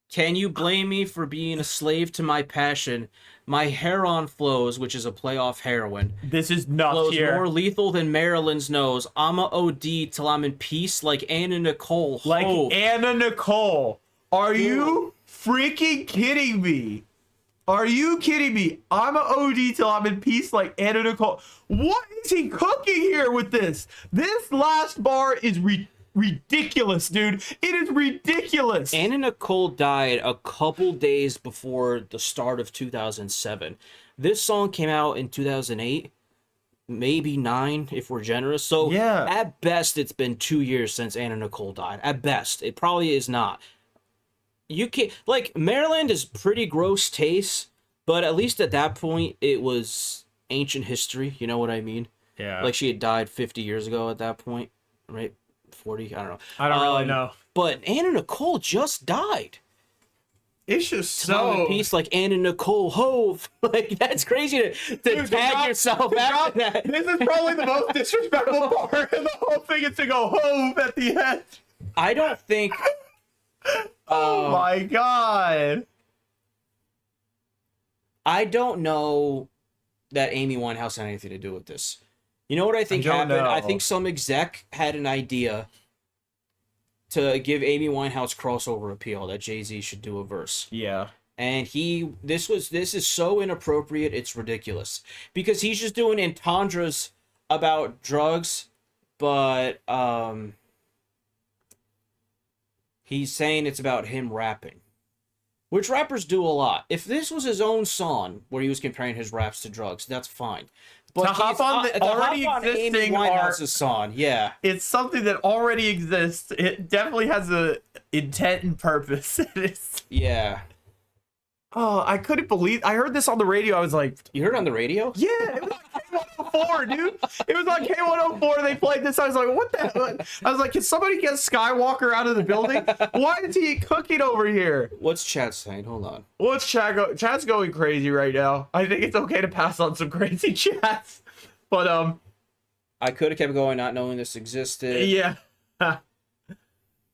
Can you blame me for being a slave to my passion? My heroin flows, which is a play off heroin. This is nuts flows here. More lethal than Marilyn's nose. I'ma OD till I'm in peace like Anna Nicole. Like Anna Nicole. Are you freaking kidding me? Are you kidding me? I'm a OD till I'm in peace like Anna Nicole. What is he cooking here with this? This last bar is ridiculous, dude. It is ridiculous. Anna Nicole died a couple days before the start of 2007. This song came out in 2008, maybe 9 if we're generous. So yeah. At best, it's been 2 years since Anna Nicole died. At best, it probably is not. You can't, like, Maryland is pretty gross taste, but at least at that point, it was ancient history. You know what I mean? Yeah. Like, she had died 50 years ago at that point, right? 40, I don't know. I don't really know. But Anna Nicole just died. It's just so piece like Anna Nicole Hove. Like, that's crazy to dude, tag yourself after that. This is probably the most disrespectful part of the whole thing is to go Hove at the end. I don't think oh my god. I don't know that Amy Winehouse had anything to do with this. You know what I think happened? I think some exec had an idea to give Amy Winehouse crossover appeal that Jay-Z should do a verse. Yeah. And this is so inappropriate, it's ridiculous. Because he's just doing entendres about drugs, but he's saying it's about him rapping. Which rappers do a lot. If this was his own song where he was comparing his raps to drugs, that's fine. But to hop on the already existing art. song, yeah. It's something that already exists. It definitely has a intent and purpose. Yeah. Oh, I couldn't believe I heard this on the radio. I was like, you heard it on the radio? Yeah, it was on K104, dude. It was on K104. They played this. I was like, what the hell? I was like, can somebody get Skywalker out of the building? Why is he cooking over here? What's chat saying? Hold on. What's chat go? Chat's going crazy right now. I think it's okay to pass on some crazy chats, but I could have kept going, not knowing this existed. Yeah.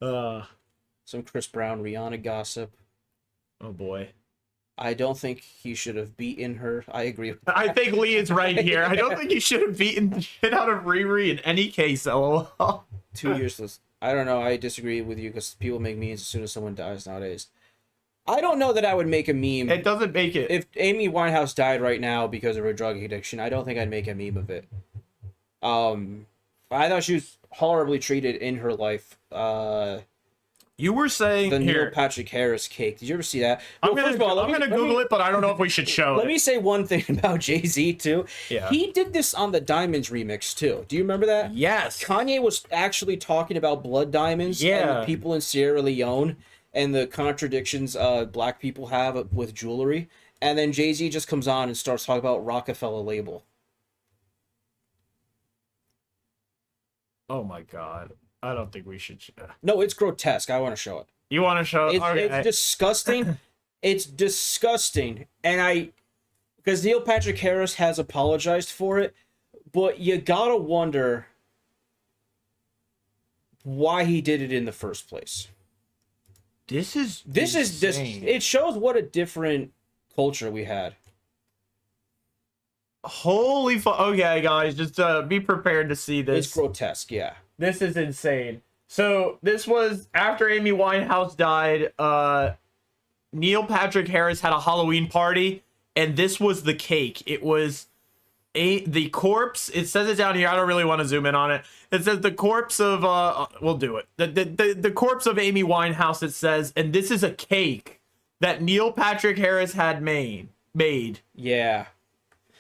Some Chris Brown, Rihanna gossip. Oh boy. I don't think he should have beaten her. I agree. I think Lee is right here. I don't think he should have beaten the shit out of Riri in any case, lol. 2 useless. I don't know. I disagree with you because people make memes as soon as someone dies nowadays. I don't know that I would make a meme. It doesn't make it. If Amy Winehouse died right now because of her drug addiction, I don't think I'd make a meme of it. I thought she was horribly treated in her life. You were saying the here, Neil Patrick Harris cake. Did you ever see that? I'm gonna Google it, but I don't know if we should show it. Let me say one thing about Jay-Z too. Yeah. He did this on the Diamonds remix too. Do you remember that? Yes. Kanye was actually talking about blood diamonds and Yeah. the people in Sierra Leone and the contradictions black people have with jewelry. And then Jay-Z just comes on and starts talking about Rockefeller label. Oh my god. I don't think we should. No, it's grotesque. I want to show it. You want to show it? It's disgusting. It's disgusting. And because Neil Patrick Harris has apologized for it, but you gotta wonder why he did it in the first place. This is it shows what a different culture we had. Holy fuck. Okay, guys, just be prepared to see this. It's grotesque, yeah. This is insane. So this was after Amy Winehouse died. Neil Patrick Harris had a Halloween party, and this was the cake. It was the corpse. It says it down here. I don't really want to zoom in on it. It says the corpse of we'll do it. The corpse of Amy Winehouse. It says, and this is a cake that Neil Patrick Harris had made. Yeah.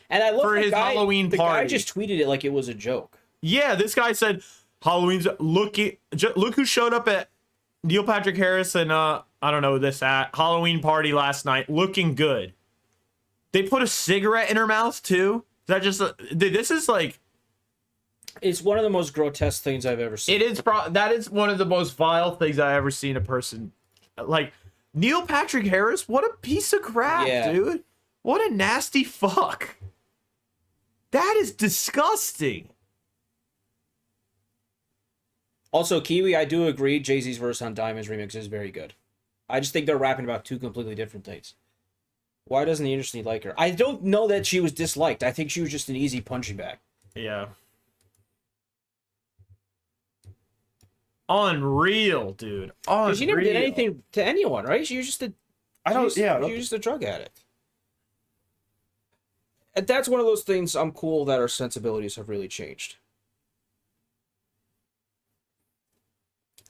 And I love for his Halloween party. The guy just tweeted it like it was a joke. Yeah, this guy said Halloween's look who showed up at Neil Patrick Harris and I don't know this at Halloween party last night looking good. They put a cigarette in her mouth too. Is that just this is like it's one of the most grotesque things I've ever seen. It is that is one of the most vile things I've ever seen a person like Neil Patrick Harris. What a piece of crap, dude. What a nasty fuck. That is disgusting. Also, Kiwi, I do agree. Jay-Z's verse on Diamonds remix is very good. I just think they're rapping about two completely different things. Why doesn't the industry like her? I don't know that she was disliked. I think she was just an easy punching bag. Yeah. Unreal, dude. Unreal. She never did anything to anyone, right? She was just a... She was just a drug addict. And that's one of those things I'm cool that our sensibilities have really changed.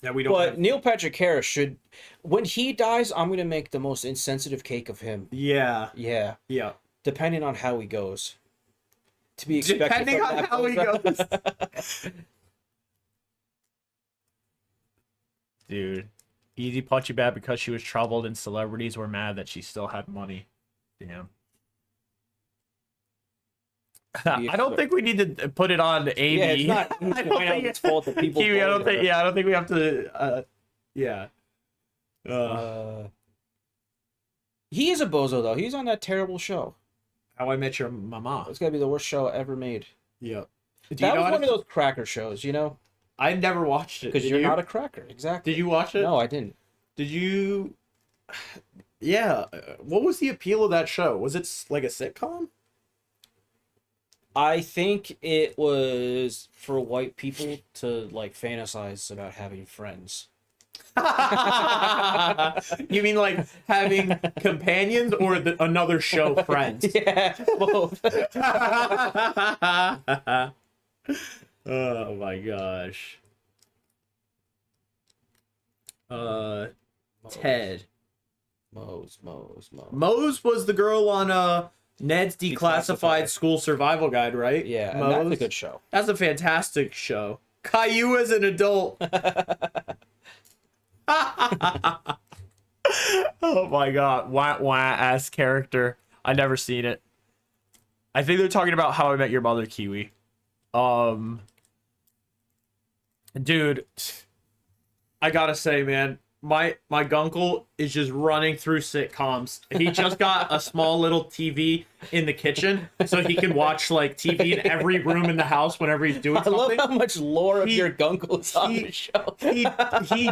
Yeah, we don't. But Neil Patrick Harris should, when he dies, I'm gonna make the most insensitive cake of him. Yeah. Yeah. Yeah. Depending on how he goes. To be expected. Depending on how he goes. Dude, easy punchy bad because she was troubled and celebrities were mad that she still had money. Damn. I don't think we need to put it on Amy. Yeah, it's not Winehouse's fault that people. Kiwi, I don't think we have to. Yeah. He is a bozo though. He's on that terrible show. How I Met Your Mama. It's gotta be the worst show ever made. Yeah. That was one of those cracker shows, you know. I never watched it. Because you're not a cracker, exactly. Did you watch it? No, I didn't. Did you? Yeah. What was the appeal of that show? Was it like a sitcom? I think it was for white people to like fantasize about having friends. You mean like having companions or another show Friends? Yeah, both. Oh my gosh. Ted. Mose. Mose was the girl on Ned's Declassified School Survival Guide, right? Yeah, and Moe's? that's a good show. That's a fantastic show. Caillou as an adult. Oh my god. Wah wah ass character. I never seen it. I think they're talking about How I Met Your Mother, Kiwi. Dude, I gotta say, man, my gunkle is just running through sitcoms. He just got a small little TV in the kitchen, so he can watch like TV in every room in the house whenever he's doing something. I love how much lore of your gunkle is on the show. he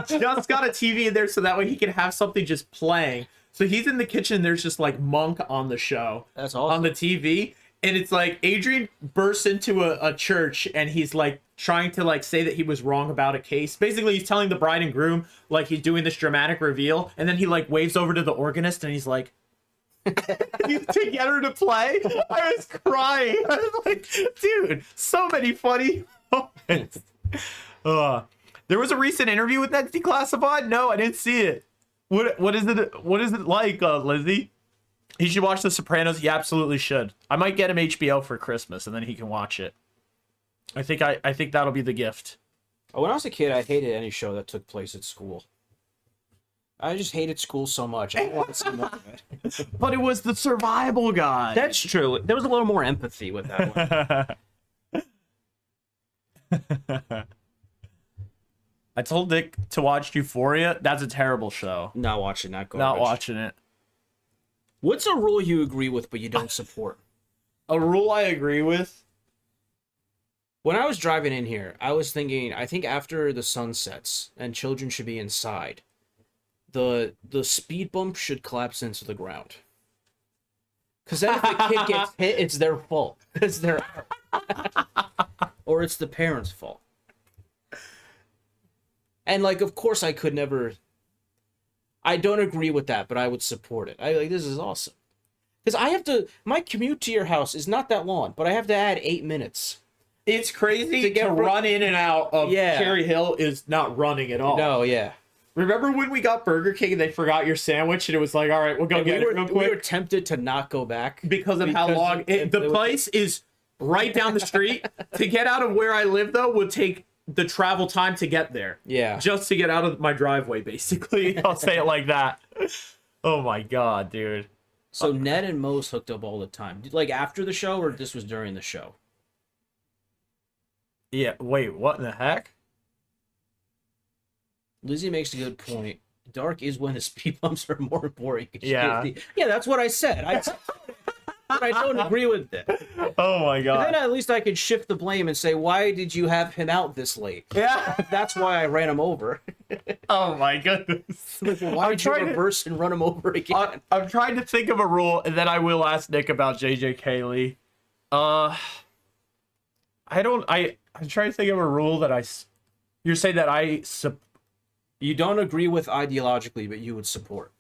just got a TV in there so that way he can have something just playing. So he's in the kitchen. There's just like Monk on the show. That's awesome. On the TV. And it's like Adrian bursts into a church and he's like trying to like say that he was wrong about a case. Basically, he's telling the bride and groom like he's doing this dramatic reveal, and then he like waves over to the organist and he's like, "You together to play?" I was crying. I was like, dude, so many funny moments. There was a recent interview with Ned's Declassified. No, I didn't see it. What is it? What is it like, Lizzie? He should watch The Sopranos. He absolutely should. I might get him HBO for Christmas, and then he can watch it. I think that'll be the gift. When I was a kid, I hated any show that took place at school. I just hated school so much. I didn't want to see more of it. But it was the survival guy. That's true. There was a little more empathy with that one. I told Nick to watch Euphoria. That's a terrible show. Not watching that. Garbage. Not watching it. What's a rule you agree with but you don't support? A rule I agree with? When I was driving in here, I was thinking, I think after the sun sets and children should be inside, the speed bump should collapse into the ground. Because then if the kid gets hit, it's their fault. It's their or it's the parents' fault. And, like, of course I could never... I don't agree with that, but I would support it. This is awesome. Because I have to... My commute to your house is not that long, but I have to add 8 minutes. It's crazy to run in and out of Cherry Hill is not running at all. No, yeah. Remember when we got Burger King and they forgot your sandwich and it was like, all right, we'll go get it real quick? We were tempted to not go back. Because of how long... the place is right down the street. To get out of where I live, though, would take the travel time to get there. Yeah. Just to get out of my driveway, basically. I'll say it like that. Oh my god, dude. So Ned and Mo's hooked up all the time. Like after the show, or this was during the show? Yeah, wait, what in the heck? Lizzie makes a good point. Dark is when the speed bumps are more boring. Yeah. Yeah, that's what I said. But I don't agree with it. Oh my god. And then at least I could shift the blame and say, why did you have him out this late? Yeah. That's why I ran him over. Oh my goodness. Why did you reverse and run him over again? I'm trying to think of a rule, and then I will ask Nick about JJ Kaylee. I'm trying to think of a rule that you're saying that you don't agree with ideologically, but you would support.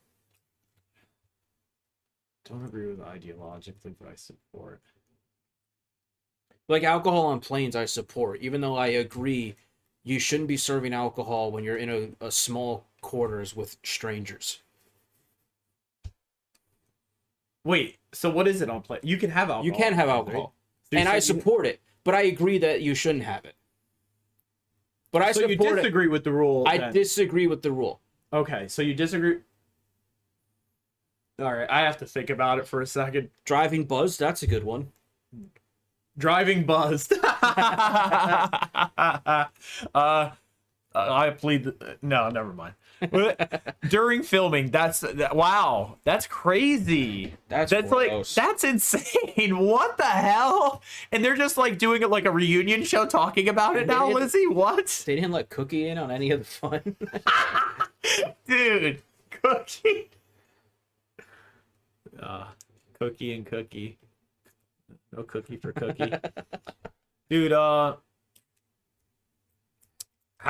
Don't agree with ideologically, but I support. Like alcohol on planes, I support, even though I agree you shouldn't be serving alcohol when you're in a small quarters with strangers. Wait, so what is it on plane? You can have alcohol. You can have alcohol. Right? And I support it, but I agree that you shouldn't have it. But I support it. So you disagree with the rule? I disagree with the rule. Okay, so you disagree... All right, I have to think about it for a second. Driving buzzed, that's a good one. Driving buzzed. I plead. No, never mind. During filming, wow, that's crazy. That's gross. Like that's insane. What the hell? And they're just like doing it like a reunion show, talking about it now, Lizzie. What? They didn't let Cookie in on any of the fun. Dude, Cookie. Cookie and Cookie. No cookie for Cookie. Dude, how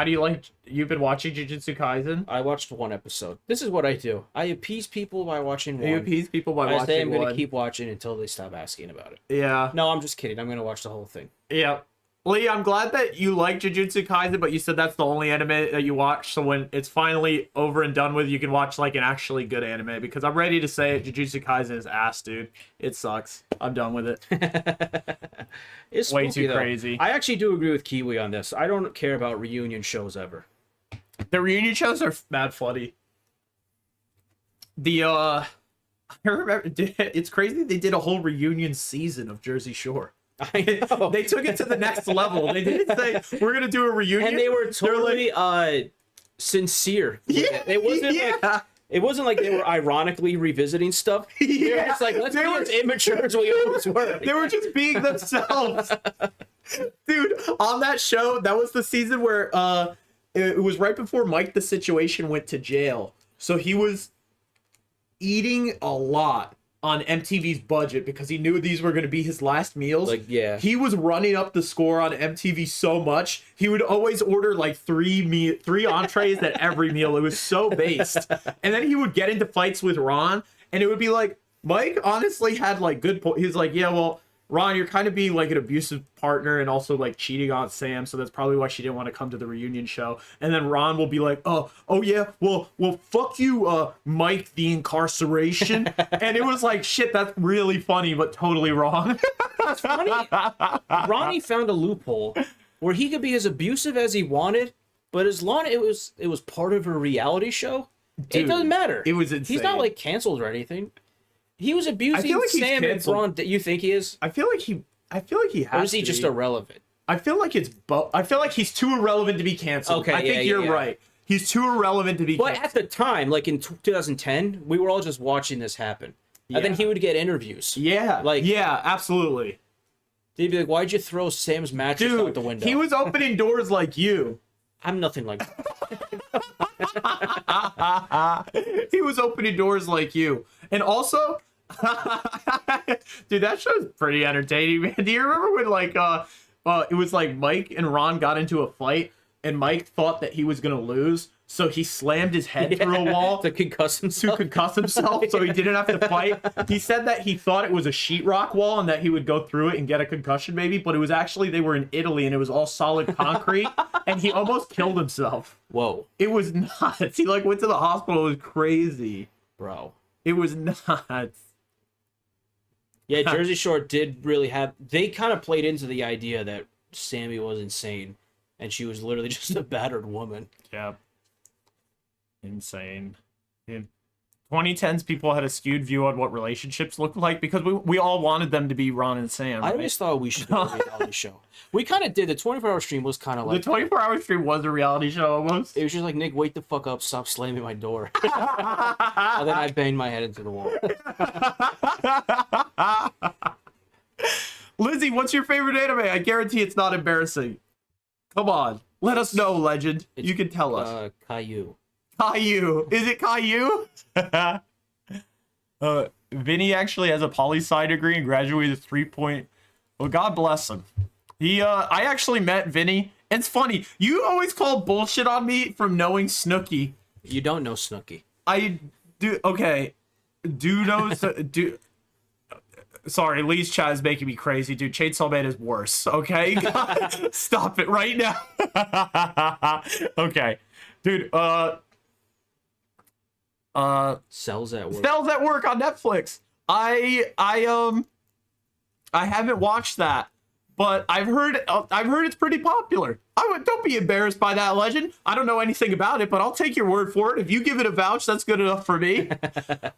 do you like... You've been watching Jujutsu Kaisen? I watched one episode. This is what I do. I appease people by watching one. You appease people by watching one. I say I'm going to keep watching until they stop asking about it. Yeah. No, I'm just kidding. I'm going to watch the whole thing. Yeah. Lee, I'm glad that you like Jujutsu Kaisen, but you said that's the only anime that you watch. So when it's finally over and done with, you can watch like an actually good anime. Because I'm ready to say it, Jujutsu Kaisen is ass, dude. It sucks. I'm done with it. It's way spooky, too though. crazy. I actually do agree with Kiwi on this. I don't care about reunion shows ever. The reunion shows are mad funny. I remember it's crazy. They did a whole reunion season of Jersey Shore. I know. They took it to the next level. They didn't say we're gonna do a reunion, And they were totally sincere. Yeah, It wasn't like it wasn't like they were ironically revisiting stuff. Yeah, It's like let's be as immature as we always were. They were just being themselves. Dude, on that show, that was the season where it was right before Mike the Situation went to jail. So he was eating a lot on MTV's budget because he knew these were going to be his last meals. Like, yeah. He was running up the score on MTV so much. He would always order like three entrees at every meal. It was so based. And then he would get into fights with Ron, and it would be like, Mike honestly had like good points. He was like, yeah, well, Ron, you're kind of being like an abusive partner and also like cheating on Sam, so that's probably why she didn't want to come to the reunion show. And then Ron will be like, oh yeah, well, fuck you, Mike the incarceration. And it was like, shit, that's really funny, but totally wrong. It's funny. Ronnie found a loophole where he could be as abusive as he wanted, but as long as it was part of a reality show, Dude, it doesn't matter. it was insane. He's not like canceled or anything. He was abusing I feel like he's Sam and canceled. Braun. You think he is? I feel like he has Or is he to just be. irrelevant? I feel like it's both. I feel like he's too irrelevant to be canceled. Okay, I think yeah, you're yeah. right. He's too irrelevant to be But canceled. at the time, like in 2010, we were all just watching this happen. And then Yeah. he would get interviews. Yeah, yeah, absolutely. They'd be like, why'd you throw Sam's mattress out Dude, the window? he was opening doors like you. I'm nothing like that. He was opening doors like you. And also, dude, that show's pretty entertaining, man. Do you remember when like it was like Mike and Ron got into a fight and Mike thought that he was gonna lose, so he slammed his head through a wall To concuss to himself. concuss himself so he didn't have to fight. He said that he thought it was a sheetrock wall and that he would go through it and get a concussion maybe, but it was actually they were in Italy and it was all solid concrete and he almost killed himself. Whoa, It was nuts. He like went to the hospital. It was crazy. bro. It was nuts. Yeah, Jersey Shore did really have... They kind of played into the idea that Sammy was insane, and she was literally just a battered woman. Yeah. Insane. In 2010s, people had a skewed view on what relationships looked like because we all wanted them to be Ron and Sam. I Right? always thought we should do a reality show. We kind of did. The 24-hour stream was kind of The like... 24-hour stream was a reality show almost. It was just like, Nick, wake the fuck up, stop slamming my door. And then I banged my head into the wall. Lizzie, what's your favorite anime? I guarantee it's not embarrassing. Come on. Let us know, legend. You can tell us. Caillou. Caillou. Is it Caillou? Vinny actually has a poli-sci degree and graduated 3. Well, God bless him. I actually met Vinny. It's funny. You always call bullshit on me from knowing Snooki. You don't know Snooki. I do. Okay. Do know. Do. Sorry, Lee's chat is making me crazy, dude. Chainsaw Man is worse. Okay. Stop it right now. Okay. Dude, Cells at work. Cells at Work on Netflix. I haven't watched that, but I've heard it's pretty popular. Don't be embarrassed by that, legend. I don't know anything about it, but I'll take your word for it. If you give it a vouch, that's good enough for me.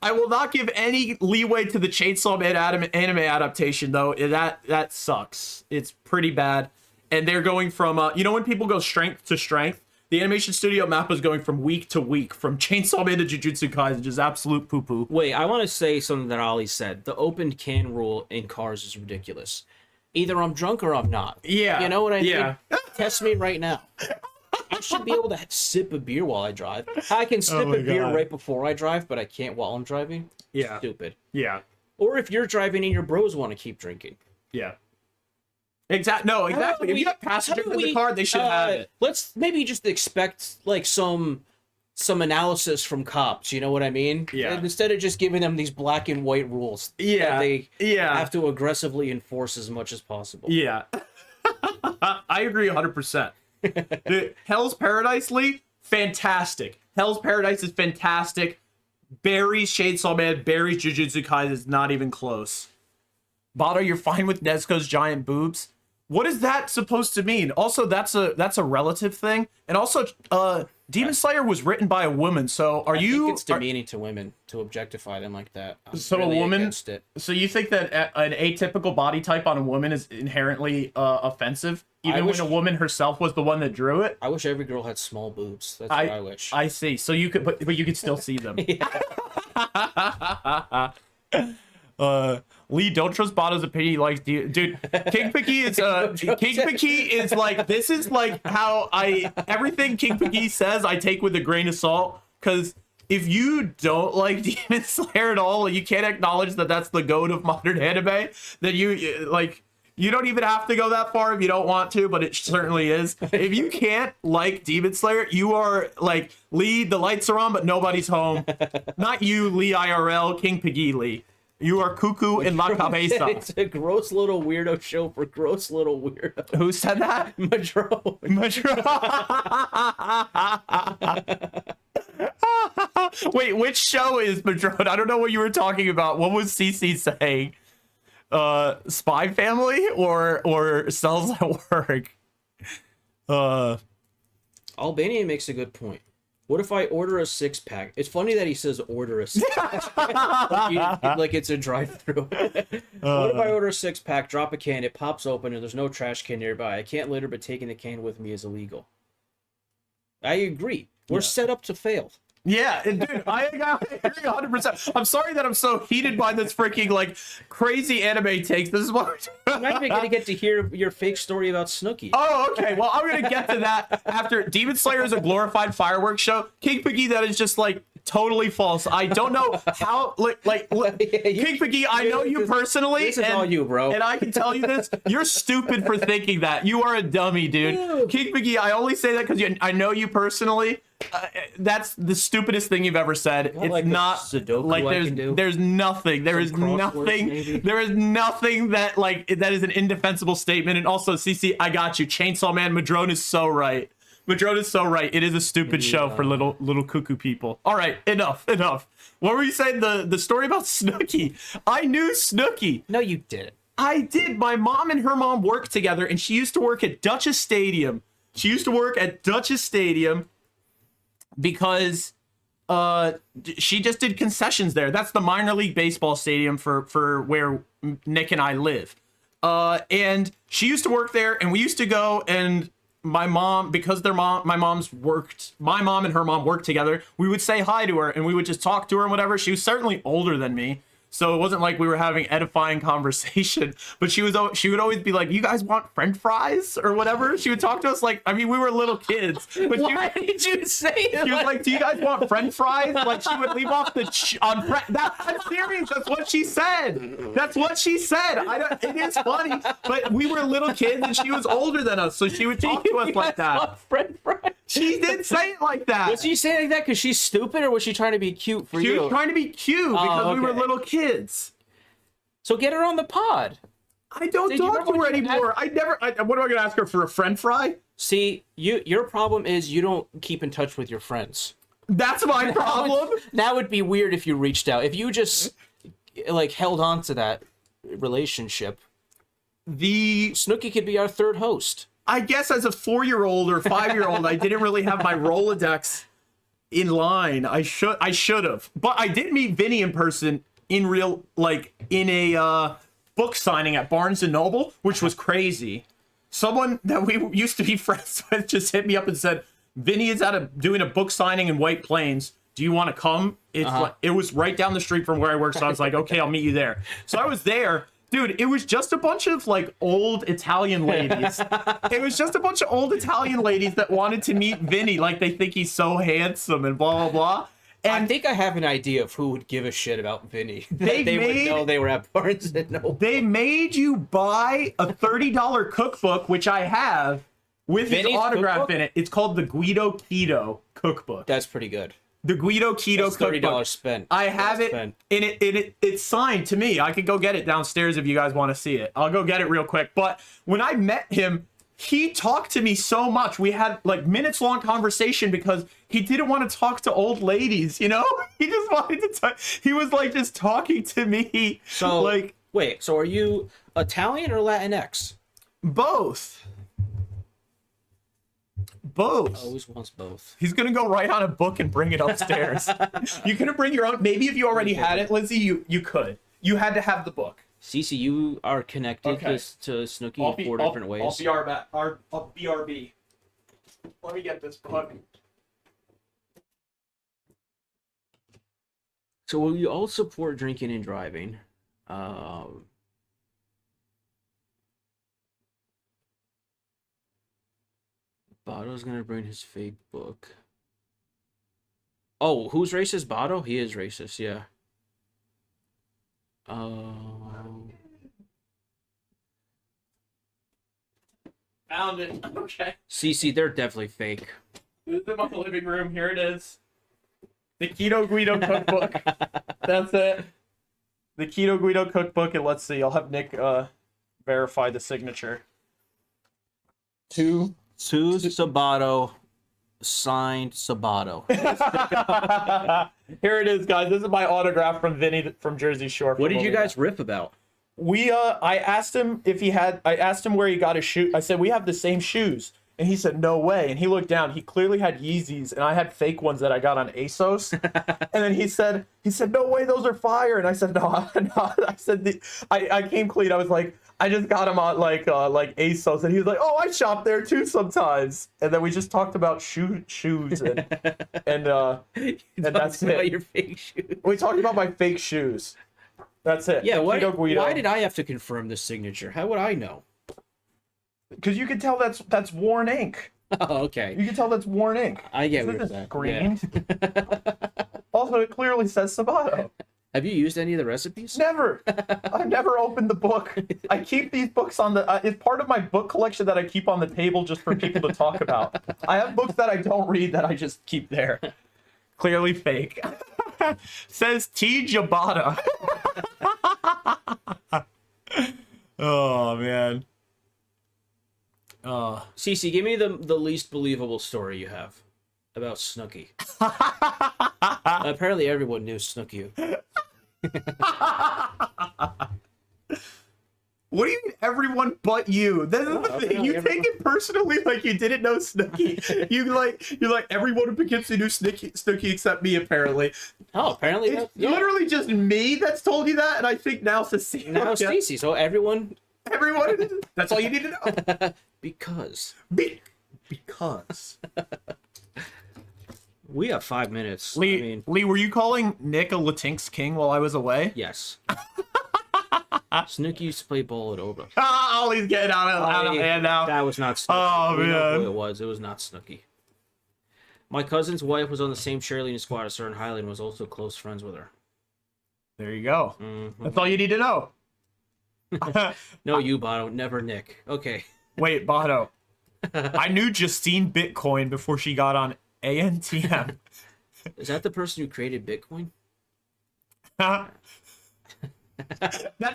I will not give any leeway to the Chainsaw Man anime adaptation, though. That sucks. It's pretty bad, and they're going from when people go strength to strength. The animation studio map is going from week to week, from Chainsaw Man to Jujutsu Kaisen, just absolute poo-poo. Wait, I want to say something that Ollie said. The open can rule in cars is ridiculous. Either I'm drunk or I'm not. Yeah. You know what I mean? Yeah. Test me right now. I should be able to sip a beer while I drive. I can sip my a beer God. right before I drive, but I can't while I'm driving. Yeah. Stupid. Yeah. Or if you're driving and your bros want to keep drinking. Yeah. Exactly. No, exactly. If you have passengers in the car, they should have it. Let's maybe just expect like some analysis from cops. You know what I mean? Yeah. And instead of just giving them these black and white rules, Yeah. that they Yeah. have to aggressively enforce as much as possible. Yeah. I agree 100%. Dude, Hell's Paradise, Lee, fantastic. Hell's Paradise is fantastic. Barry's Chainsaw Man, Barry's Jujutsu Kaisen is not even close. Bato, you're fine with Nezuko's giant boobs? What is that supposed to mean? Also, that's a relative thing. And also, Demon Slayer was written by a woman, so I think it's demeaning to women to objectify them like that. I'm so really a woman... against it. So you think that an atypical body type on a woman is inherently offensive? Even when a woman herself was the one that drew it? I wish every girl had small boobs. That's what I wish. I see. So you could, but you could still see them. Lee, don't trust Bato's opinion. He likes dude. King Piki is like, this is like how everything King Piki says I take with a grain of salt, because if you don't like Demon Slayer at all, you can't acknowledge that that's the goat of modern anime, then you don't even have to go that far if you don't want to, but it certainly is. If you can't like Demon Slayer, you are like, Lee, the lights are on, but nobody's home. Not you, Lee IRL, King Piggy Lee. You are cuckoo in La Cabeza. It's a gross little weirdo show for gross little weirdos. Who said that? Madro. Wait, which show is Madrone? I don't know what you were talking about. What was CC saying? Spy Family or Cells at Work? Albanian makes a good point. What if I order a 6-pack? It's funny that he says order a 6-pack. like it's a drive-through. What if I order a 6-pack, drop a can, it pops open, and there's no trash can nearby? I can't litter, but taking the can with me is illegal. I agree. We're set up to fail. Yeah, and dude, I agree 100%. I'm sorry that I'm so heated by this freaking like crazy anime takes. This is what I'm not even gonna get to hear your fake story about Snooki. Oh, okay. Well, I'm gonna get to that after. Demon Slayer is a glorified fireworks show. King Piggy, that is just like totally false. I don't know how. King Piggy, I know you personally. This is all you, bro. And I can tell you this: you're stupid for thinking that. You are a dummy, dude. King Piggy, I only say that because I know you personally. That's the stupidest thing you've ever said. It's like not Sudoku like there's nothing. There is nothing. Maybe. There is nothing that that is an indefensible statement. And also, CC, I got you. Chainsaw Man, Madrone is so right. Madrone is so right. It is a stupid show for little cuckoo people. All right, enough. What were you saying? The story about Snooki? I knew Snooki. No, you didn't. I did. My mom and her mom worked together, and she used to work at Duchess Stadium. Because she just did concessions there. That's the minor league baseball stadium for where Nick and I live. And she used to work there, and we used to go, and my mom, because my mom and her mom worked together, we would say hi to her, and we would just talk to her and whatever. She was certainly older than me, so it wasn't like we were having edifying conversation, but she would always be like, you guys want french fries or whatever? She would talk to us like, I mean, we were little kids. But Why did you say it? She was like, do you guys want french fries? Like, she would leave off I'm serious. That's what she said. It is funny, but we were little kids and she was older than us, so she would talk to us like that. French fries? She did say it like that. Was she saying like that because she's stupid, or was she trying to be cute for you? She was trying to be cute because we were little kids. So get her on the pod. I don't talk to her anymore. What am I going to ask her for, a french fry? See, your problem is you don't keep in touch with your friends. That's my problem. That would be weird if you reached out. If you just like held on to that relationship. Snooki could be our third host. I guess as a 4-year-old or 5-year-old, I didn't really have my Rolodex in line. I should have. But I did meet Vinny in person in a book signing at Barnes & Noble, which was crazy. Someone that we used to be friends with just hit me up and said, Vinny is doing a book signing in White Plains. Do you want to come? It was right down the street from where I work, so I was like, okay, I'll meet you there. So I was there. Dude, it was just a bunch of old Italian ladies. It was just a bunch of old Italian ladies that wanted to meet Vinny. Like, they think he's so handsome and blah, blah, blah. And I think I have an idea of who would give a shit about Vinny. They would know they were at Barnes & Noble. They made you buy a $30 cookbook, which I have, with his autograph cookbook in it. It's called the Guido Keto Cookbook. That's pretty good. The Guido Keto Cookbook. $30 spent. I have it, and it's signed to me. I could go get it downstairs if you guys want to see it. I'll go get it real quick. But when I met him, he talked to me so much. We had like minutes long conversation because he didn't want to talk to old ladies, you know? He just wanted to talk. He was like just talking to me. So like, wait, so are you Italian or Latinx? both. Both. Always wants both. He's gonna go write on a book and bring it upstairs. You couldn't bring your own. Maybe if you already had it, Lindsay, you could. You had to have the book. Cece, you are connected to Snooki in 4 different ways. I'll BRB. Let me get this book. So will you all support drinking and driving? Bato's gonna bring his fake book. Oh, who's racist? Bato? He is racist, yeah. Found it. Okay. CC, they're definitely fake. This is my living room. Here it is. The Keto Guido cookbook. That's it. The Keto Guido cookbook, and let's see. I'll have Nick verify the signature. To Sabato, signed Sabato. Here it is, guys. This is my autograph from Vinny from Jersey Shore. What did you guys rip about? I asked him if he had. I asked him where he got his shoe. I said we have the same shoes, and he said no way. And he looked down. He clearly had Yeezys, and I had fake ones that I got on ASOS. And then he said no way, those are fire. And I said no. I said I came clean. I was like, I just got them on like ASOS, and he was like, oh, I shop there too sometimes. And then we just talked about shoes and that's it. About your fake shoes. We talked about my fake shoes. That's it. Yeah, why did I have to confirm this signature? How would I know? Because you can tell that's worn ink. Oh, okay. You can tell that's worn ink. I get Isn't what you're this saying. grained? Yeah. Also, it clearly says Sabato. Have you used any of the recipes? Never. I've never opened the book. I keep these books on the. It's part of my book collection that I keep on the table just for people to talk about. I have books that I don't read that I just keep there. Clearly fake. Says T. Jabata. Oh man. Cece, give me the least believable story you have about Snooki. Apparently everyone knew Snooki. What do you mean everyone but you? This is the thing. You take it personally like you didn't know Snooki. You're like everyone in Poughkeepsie knew Snooki except me apparently. Oh, apparently It's literally just me that's told you that, and I think now Cece. Now Cece, so everyone that's all you need to know. because we have 5 minutes. Lee, were you calling Nick a Latinx king while I was away? Yes. Snooki used to play ball at Oba. Ollie's getting out of hand now. That was not Snooki. Oh, We know man. who it was. It was not Snooki. My cousin's wife was on the same cheerleading squad as her in Highland and was also close friends with her. There you go. Mm-hmm. That's all you need to know. No, you, Bato. Never Nick. Okay. Wait, Bato. I knew Justine Bitcoin before she got on ANTM. Is that the person who created Bitcoin? That's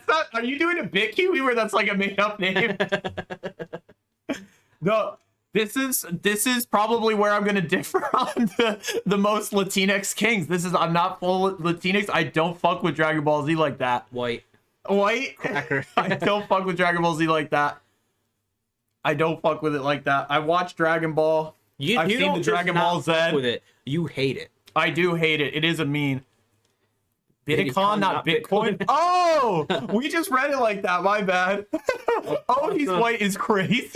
not. Are you doing a bit Kiwi where that's like a made up name? No. This is probably where I'm gonna differ on the most Latinx kings. I'm not full Latinx. I don't fuck with Dragon Ball Z like that. White. Cracker. I don't fuck with Dragon Ball Z like that. I don't fuck with it like that. I watched Dragon Ball. I've seen the Dragon Ball Z. With it. You hate it. I do hate it. It is a meme. Bitcoin, not Bitcoin. Bitcoin. Oh, we just read it like that. My bad. Oh, he's white is crazy.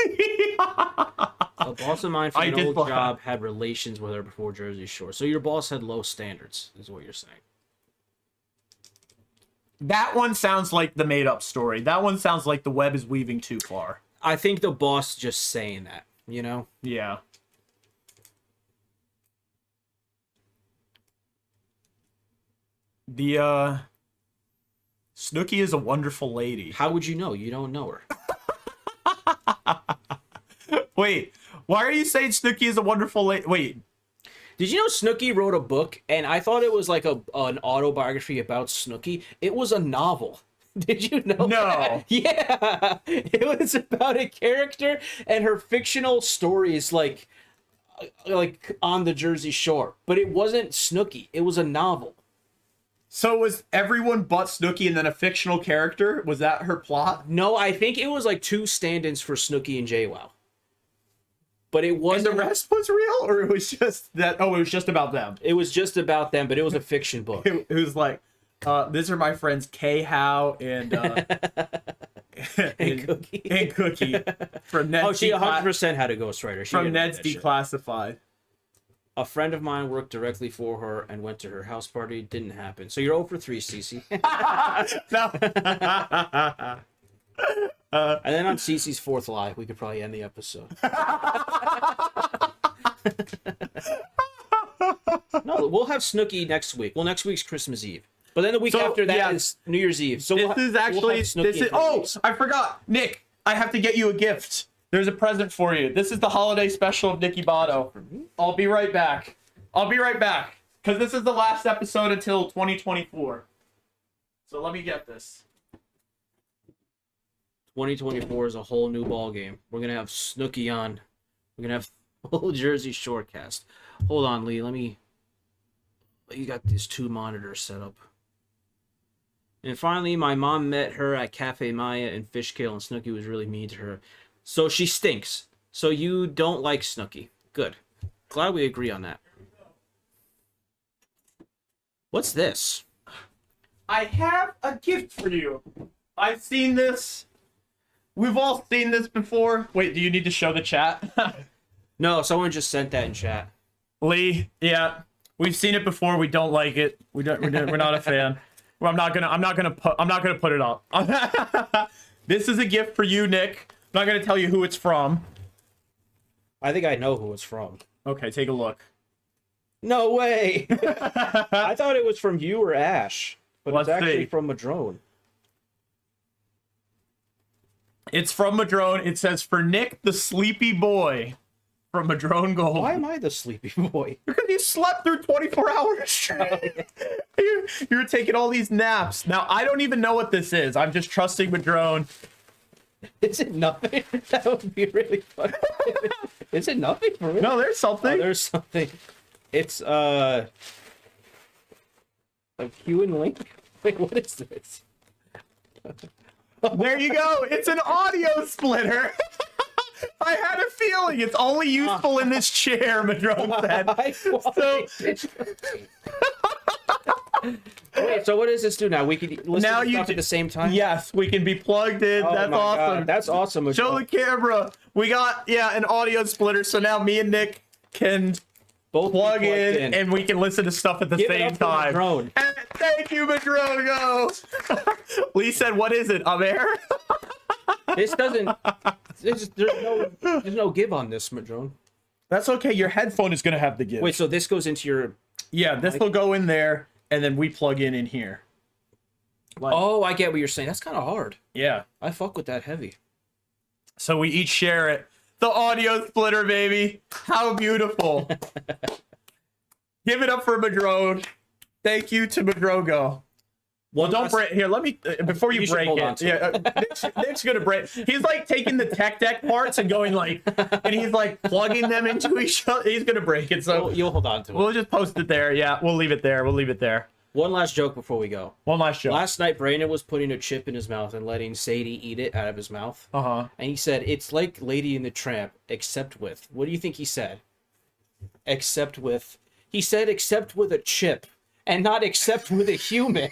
A boss of mine from I an did old laugh. job had relations with her before Jersey Shore. So your boss had low standards, is what you're saying. That one sounds like the made-up story. That one sounds like the web is weaving too far. I think the boss just saying that, you know? Yeah. The Snooki is a wonderful lady. How would you know? You don't know her. Wait, why are you saying Snooki is a wonderful lady? Wait. Did you know Snooki wrote a book, and I thought it was like an autobiography about Snooki? It was a novel. Did you know? No. That? Yeah, it was about a character and her fictional stories, like on the Jersey Shore. But it wasn't Snooki. It was a novel. So it was everyone but Snooki and then a fictional character? Was that her plot? No, I think it was like 2 stand-ins for Snooki and JWoww. But it wasn't. And the rest was real, or it was just that? Oh, it was just about them. It was just about them, but it was a fiction book. It was like, these are my friends K How and And Cookie. and Cookie from Ned's Oh, she 100% had a ghostwriter. She from didn't Ned's write that shit. Declassified. A friend of mine worked directly for her and went to her house party. Didn't happen. So you're 0 for 3, Cece. No. And then on Cece's 4th lie, we could probably end the episode. No, we'll have Snooki next week. Well, next week's Christmas Eve. But then the week after that is New Year's Eve. So this is actually I forgot. Nick, I have to get you a gift. There's a present for you. This is the holiday special of NickyBato. I'll be right back. Because this is the last episode until 2024. So let me get this. 2024 is a whole new ball game. We're gonna have Snooki on. We're gonna have full Jersey Shore cast. Hold on, Lee. You got these 2 monitors set up. And finally, my mom met her at Cafe Maya in Fishkill, and Snooki was really mean to her. So she stinks. So you don't like Snooki. Good. Glad we agree on that. What's this? I have a gift for you. I've seen this. We've all seen this before. Wait, do you need to show the chat? No, someone just sent that in chat. Lee, yeah. We've seen it before. We don't like it. We're not a fan. Well, I'm not gonna put it up. This is a gift for you, Nick. I'm not gonna tell you who it's from. I think I know who it's from. Okay, take a look. No way! I thought it was from you or Ash, but Let's it's actually see. from Madrone. It's from Madrone. It says, for Nick, the sleepy boy. From Madrone Gold. Why am I the sleepy boy? Because you slept through 24 hours straight. you were taking all these naps. Now, I don't even know what this is. I'm just trusting Madrone. Is it nothing? That would be really funny. Is it nothing for real? No, there's something. Oh, there's something. It's a Q and Link. Wait, what is this? There you go. It's an audio splitter. I had a feeling it's only useful in this chair, Madrone said. Wait, so what does this do now? We can listen Now to you stuff at the same time? Yes, we can be plugged in. Oh That's my awesome. God, that's awesome. Show the camera. We got, an audio splitter. So now me and Nick can Both plug be plugged in and we can listen to stuff at the Give it same up for time. Madrone. And thank you, Madrone. Lee said, what is it? I'm air? This doesn't. There's no give on this, Madrone. That's okay. Your headphone is going to have the give. Wait, so this goes into your. Yeah, this will go in there and then we plug in here. Oh, I get what you're saying. That's kind of hard. Yeah. I fuck with that heavy. So we each share it. The audio splitter, baby. How beautiful. Give it up for Madrone. Thank you to Madrogo. Well, don't break. Here, let me, before you break it. Yeah, Nick's going to break. He's like taking the tech deck parts and going like, and he's like plugging them into each other. He's going to break it. So You'll hold on to it. we'll just post it there. Yeah, we'll leave it there. One last joke before we go. One last joke. Last night, Brandon was putting a chip in his mouth and letting Sadie eat it out of his mouth. Uh-huh. And he said, it's like Lady and the Tramp, except with. What do you think he said? Except with. He said, except with a chip. And not except with a human.